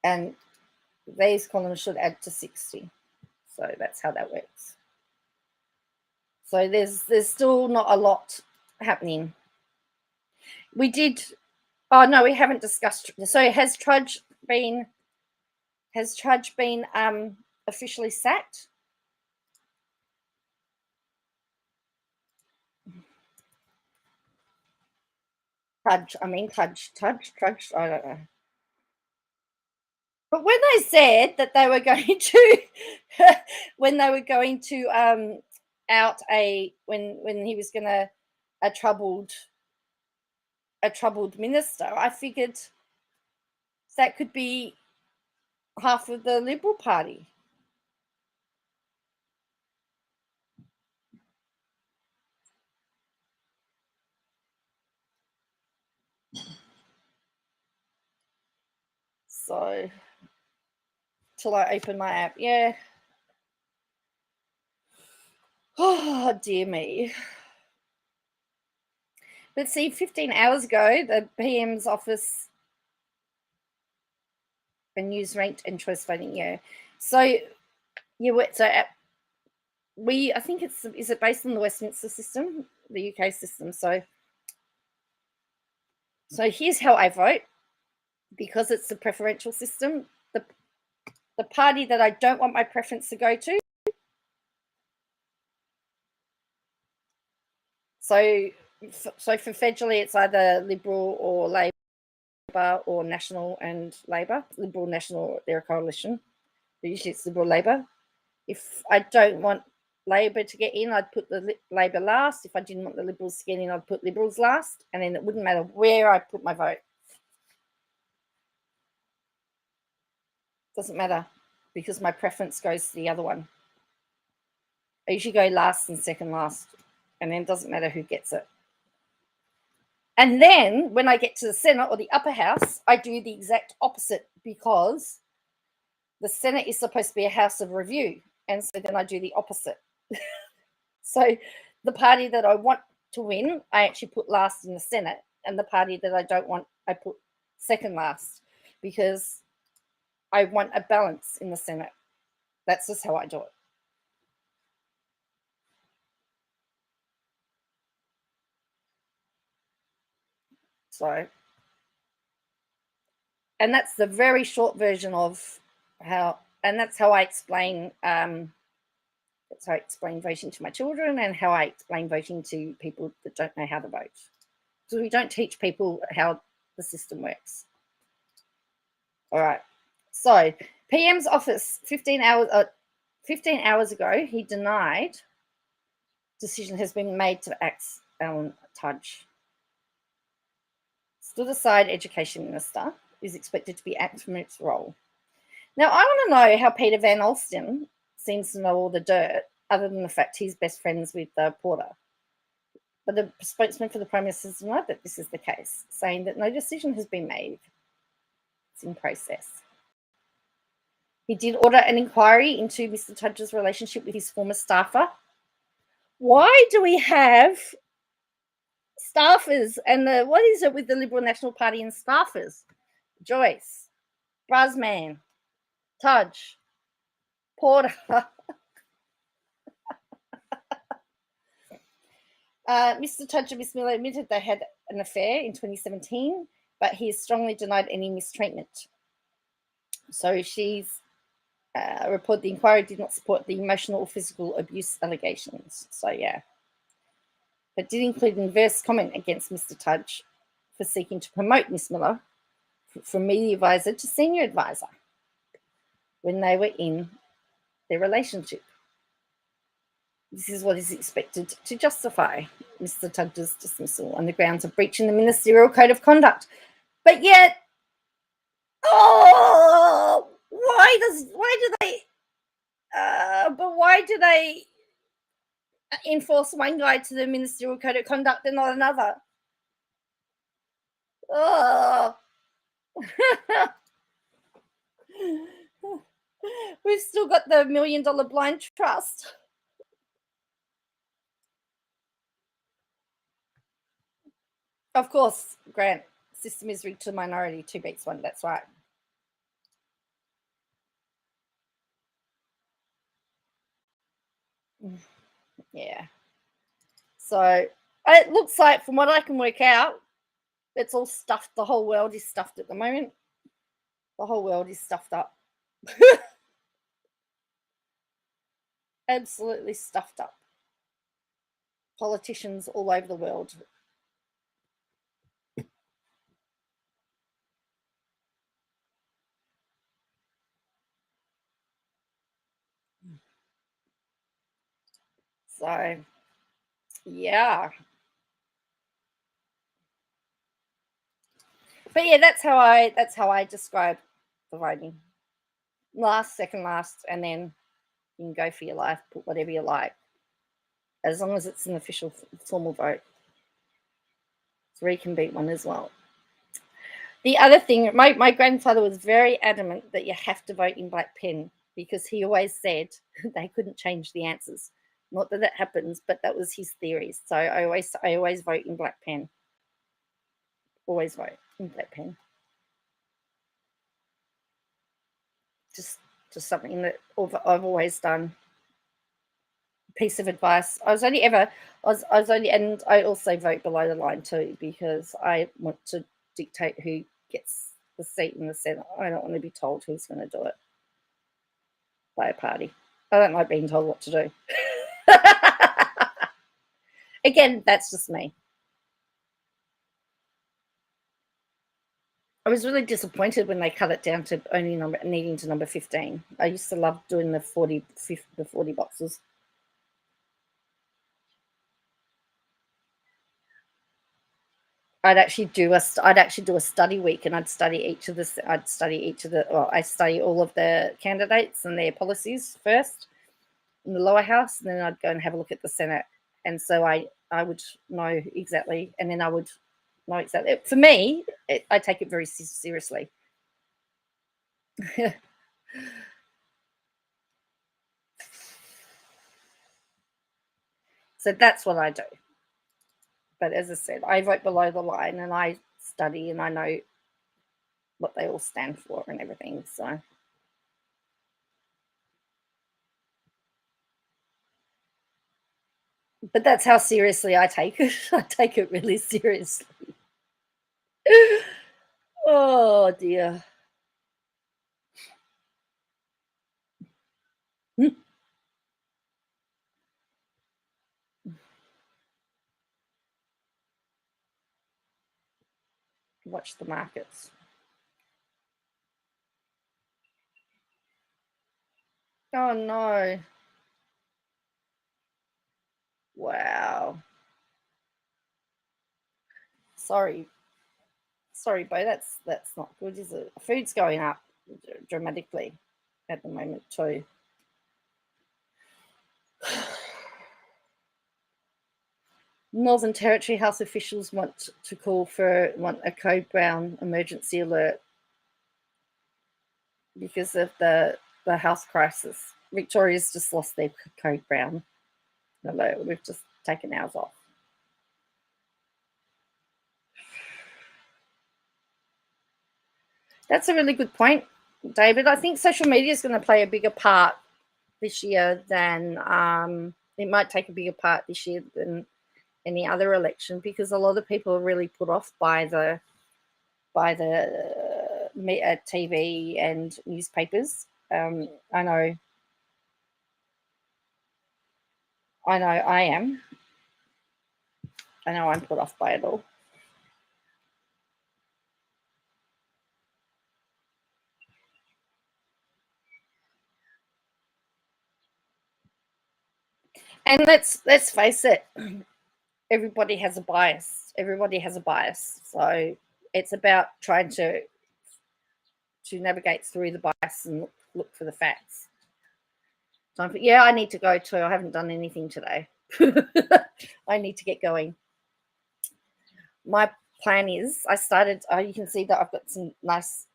and these columns should add to 60. So that's how that works. So there's still not a lot happening. We did. Oh no, we haven't discussed. So has Trudge been officially sacked? Trudge. I don't know. But when they said that they were going to, when they were going to out when he was going to a troubled minister, I figured that could be half of the Liberal Party. So till I open my app, yeah. Oh dear me. But see, 15 hours ago, the PM's office and news ranked and choice voting, yeah. So yeah, so I think is it based on the Westminster system, the UK system. So here's how I vote, because it's the preferential system. The party that I don't want my preference to go to So for federally, it's either Liberal or Labor or National and Labor. Liberal, National, they're a coalition. But usually it's Liberal, Labor. If I don't want Labor to get in, I'd put the Labor last. If I didn't want the Liberals to get in, I'd put Liberals last. And then it wouldn't matter where I put my vote. Doesn't matter, because my preference goes to the other one. I usually go last and second last, and then it doesn't matter who gets it. And then when I get to the Senate or the upper house, I do the exact opposite, because the Senate is supposed to be a house of review. And so then I do the opposite. So the party that I want to win, I actually put last in the Senate. And the party that I don't want, I put second last, because I want a balance in the Senate. That's just how I do it. So, and that's the very short version of how, and that's how I explain, voting to my children, and how I explain voting to people that don't know how to vote. So we don't teach people how the system works. All right. So PM's office 15 hours ago, he denied decision has been made to axe Alan Tudge. Stood aside Education Minister is expected to be axed from its role. Now, I want to know how Peter Van Alsten seems to know all the dirt, other than the fact he's best friends with Porter. But the spokesman for the Prime Minister denied that this is the case, saying that no decision has been made. It's in process. He did order an inquiry into Mr. Tudge's relationship with his former staffer. Why do we have staffers and what is it with the Liberal National Party and staffers? Joyce, Brasman, Tudge, Porter. Mr. Tudge and Miss Miller admitted they had an affair in 2017, but he has strongly denied any mistreatment. So she's reported the inquiry did not support the emotional or physical abuse allegations. So yeah. But did include an adverse comment against Mr. Tudge for seeking to promote Miss Miller from media advisor to senior advisor when they were in their relationship. This is what is expected to justify Mr. Tudge's dismissal on the grounds of breaching the ministerial code of conduct. But yet, why do they enforce one guy to the ministerial code of conduct and not another? Oh. We've still got the $1 million blind trust. Of course, Grant, system is rigged to the minority, 2 beats 1, that's right. Yeah. So it looks like, from what I can work out, it's all stuffed. The whole world is stuffed at the moment. The whole world is stuffed up. Absolutely stuffed up. Politicians all over the world. So, yeah. But yeah, that's how I describe the voting. Last, second last, and then you can go for your life, put whatever you like, as long as it's an official formal vote. 3 can beat 1 as well. The other thing, my grandfather was very adamant that you have to vote in black pen, because he always said they couldn't change the answers. Not that it happens, but that was his theory. So I always vote in black pen. Always vote in black pen. Just something that I've always done. Piece of advice. I also vote below the line too, because I want to dictate who gets the seat in the Senate. I don't want to be told who's going to do it by a party. I don't like being told what to do. Again, that's just me. I was really disappointed when they cut it down to only needing to number 15. I used to love doing the 40 boxes. I'd actually do a study week, and I'd study each of the. Well, I study all of the candidates and their policies first in the lower house, and then I'd go and have a look at the Senate. And so I would know exactly, and then I would know exactly. For me, I take it very seriously. So that's what I do. But as I said, I vote below the line, and I study, and I know what they all stand for and everything. So, but that's how seriously I take it. I take it really seriously. Oh dear. Watch the markets. Oh no. Wow. Sorry, Bo. That's not good, is it? Food's going up dramatically at the moment too. Northern Territory House officials want a code brown emergency alert because of the house crisis. Victoria's just lost their code brown alert. We've just taken ours off. That's a really good point, David. I think social media is going to play a bigger part this year than it might take a bigger part this year than any other election, because a lot of people are really put off by the TV and newspapers. I know I am. I know I'm put off by it all. And let's face it, everybody has a bias. So it's about trying to navigate through the bias and look for the facts. Yeah, I need to go too. I haven't done anything today. I need to get going. My plan is I started. You can see that I've got some nice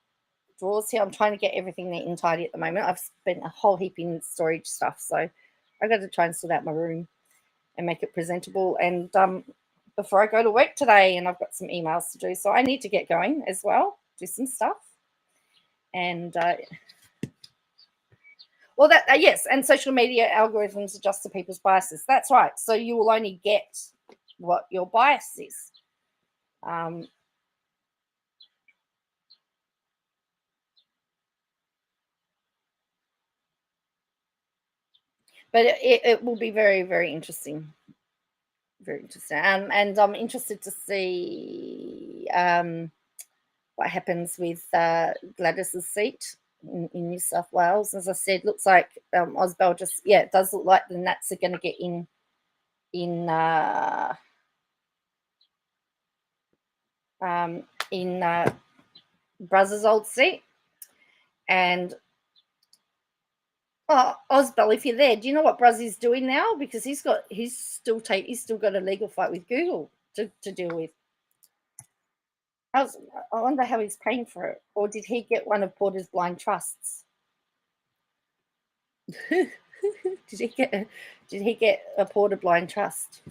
drawers here. I'm trying to get everything neat and tidy at the moment. I've spent a whole heap in storage stuff, so I've got to try and sort out my room and make it presentable. And before I go to work today, and I've got some emails to do, so I need to get going as well, do some stuff. And well, that yes, and social media algorithms adjust to people's biases. That's right. So you will only get what your bias is. But it will be very, very interesting. Very interesting. And I'm interested to see what happens with Gladys's seat in New South Wales. As I said, looks like Ausbell it does look like the Nats are going to get in Braz's old seat. And Ausbell, if you're there, do you know what Braz is doing now? Because he's still got a legal fight with Google to deal with. I wonder how he's paying for it, or did he get one of Porter's blind trusts? Did he get a Porter blind trust?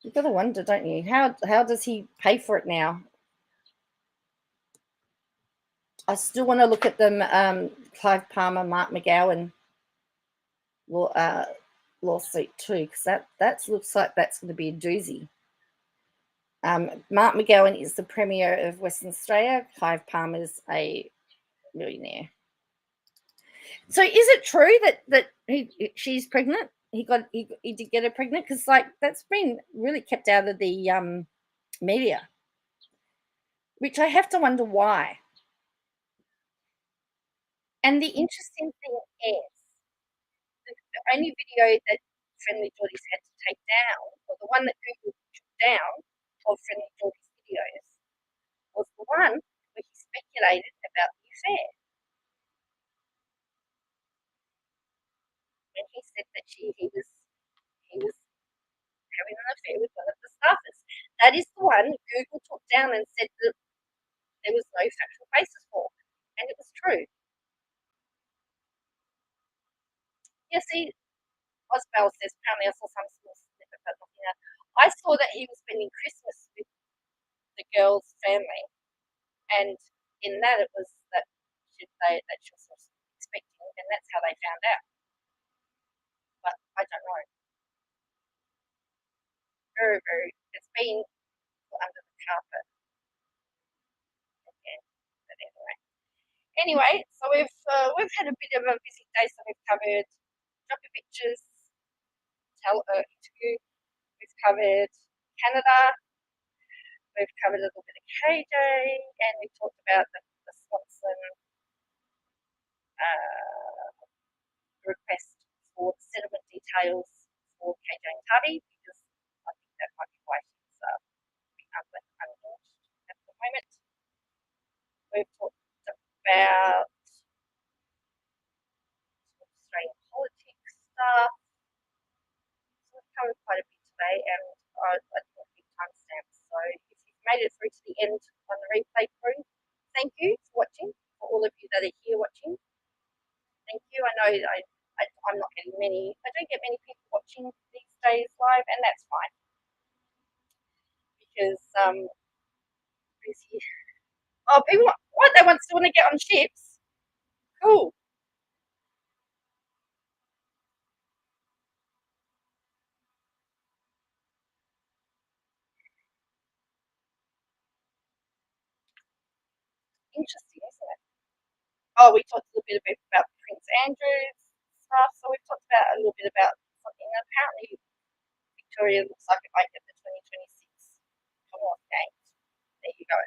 You've got to wonder, don't you? How does he pay for it now? I still want to look at them. Clive Palmer, Mark McGowan lawsuit too, because that looks like that's going to be a doozy. Mark McGowan is the Premier of Western Australia. Clive Palmer is a millionaire. So is it true that she's pregnant? he did get her pregnant, because like that's been really kept out of the media, which I have to wonder why. And the interesting thing is, the only video that Friendly Geordies had to take down, or the one that Google took down of Friendly Geordies videos, was the one where he speculated about the affair. And he said that he was having an affair with one of the staffers. That is the one Google took down and said that there was no factual basis for, and it was true. Yeah, see, Osbell says, apparently I saw some small snippet, but nothing else. I saw that he was spending Christmas with the girl's family, and in that it was that she was expecting, and that's how they found out. But I don't know. Very, very, it's been under the carpet again. But anyway, so we've had a bit of a busy day. So we've covered Djokovic's interview. We've covered Canada. We've covered a little bit of KJ, and we talked about the Swanson request for settlement details for KJ and Tubby, because I think that might be why she's unlaunched at the moment. We've talked about Australian politics stuff. So we've covered quite a bit today, and I think a few timestamps. So if you've made it through to the end on the replay crew, thank you for watching. For all of you that are here watching, thank you. I know I'm not getting many. I don't get many people watching these days live, and that's fine, because people what they want to get on ships. Cool. Interesting, isn't it? Oh, we talked a little bit about Prince Andrew's stuff. So we've talked about a little bit about something. Apparently, Victoria looks like it might get the 2026 Commonwealth Games. There you go.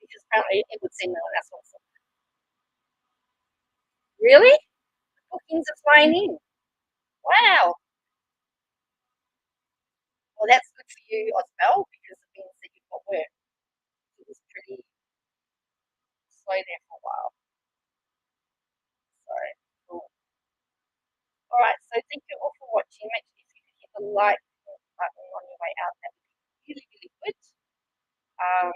Because apparently it would seem no one else wants it. Really? The bookings are flying in. Wow. Well, that's good for you, Osbel, because it means that you've got work. It was pretty slow there for a while. So, cool. All right, so thank you all for watching. Make sure if you could hit the like button on your way out, that would be really, really good. If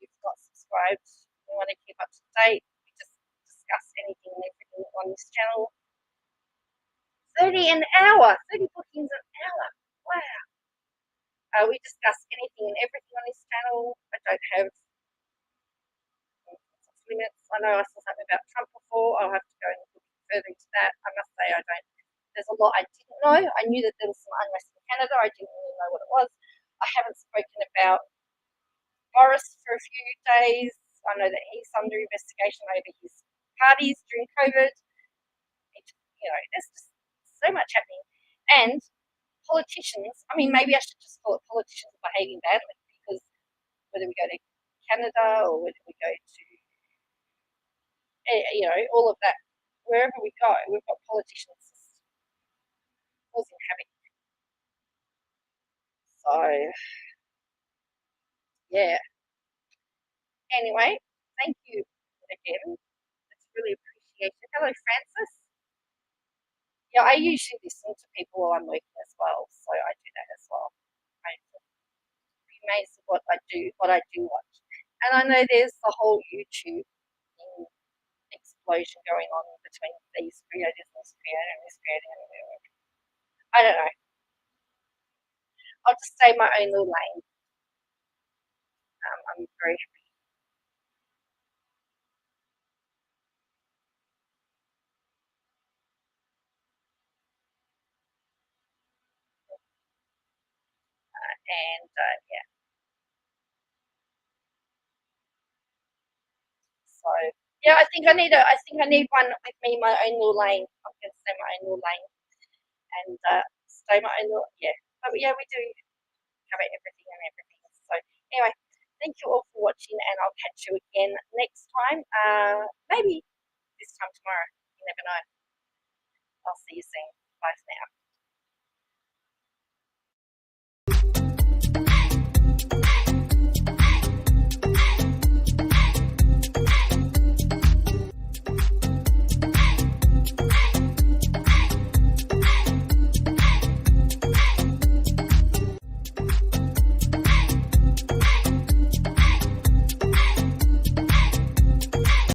you've not subscribed, you want to keep up to date, we just discuss anything and everything on this channel. 30 an hour, 30 bookings an hour. Wow. We discuss anything and everything on this channel. I don't have limits. I know I saw something about Trump before. I'll have to go and look further into that. I must say I don't. There's a lot I didn't know. I knew that there was some unrest in Canada. I didn't really know what it was. I haven't spoken about Boris for a few days. I know that he's under investigation over his parties during COVID. There's just so much happening. And politicians, I mean, maybe I should just call it politicians behaving badly, because whether we go to Canada or whether we go to, all of that, wherever we go, we've got politicians causing havoc. So, yeah. Anyway, thank you again. It's really appreciated. Hello, Francis. Yeah, I usually listen to people while I'm working as well, so I do that as well. I'm amazed at what I do watch. And I know there's the whole YouTube explosion going on between these creators and this creator and this creator. I don't know. I'll just stay my own little lane. I'm very happy. And yeah. So Yeah, I think I need one with me, my own little lane. I'm going to stay my own little lane and stay my own little, yeah. But yeah, we do cover everything and everything. So anyway, thank you all for watching, and I'll catch you again next time. Maybe this time tomorrow. You never know. I'll see you soon. Bye for now.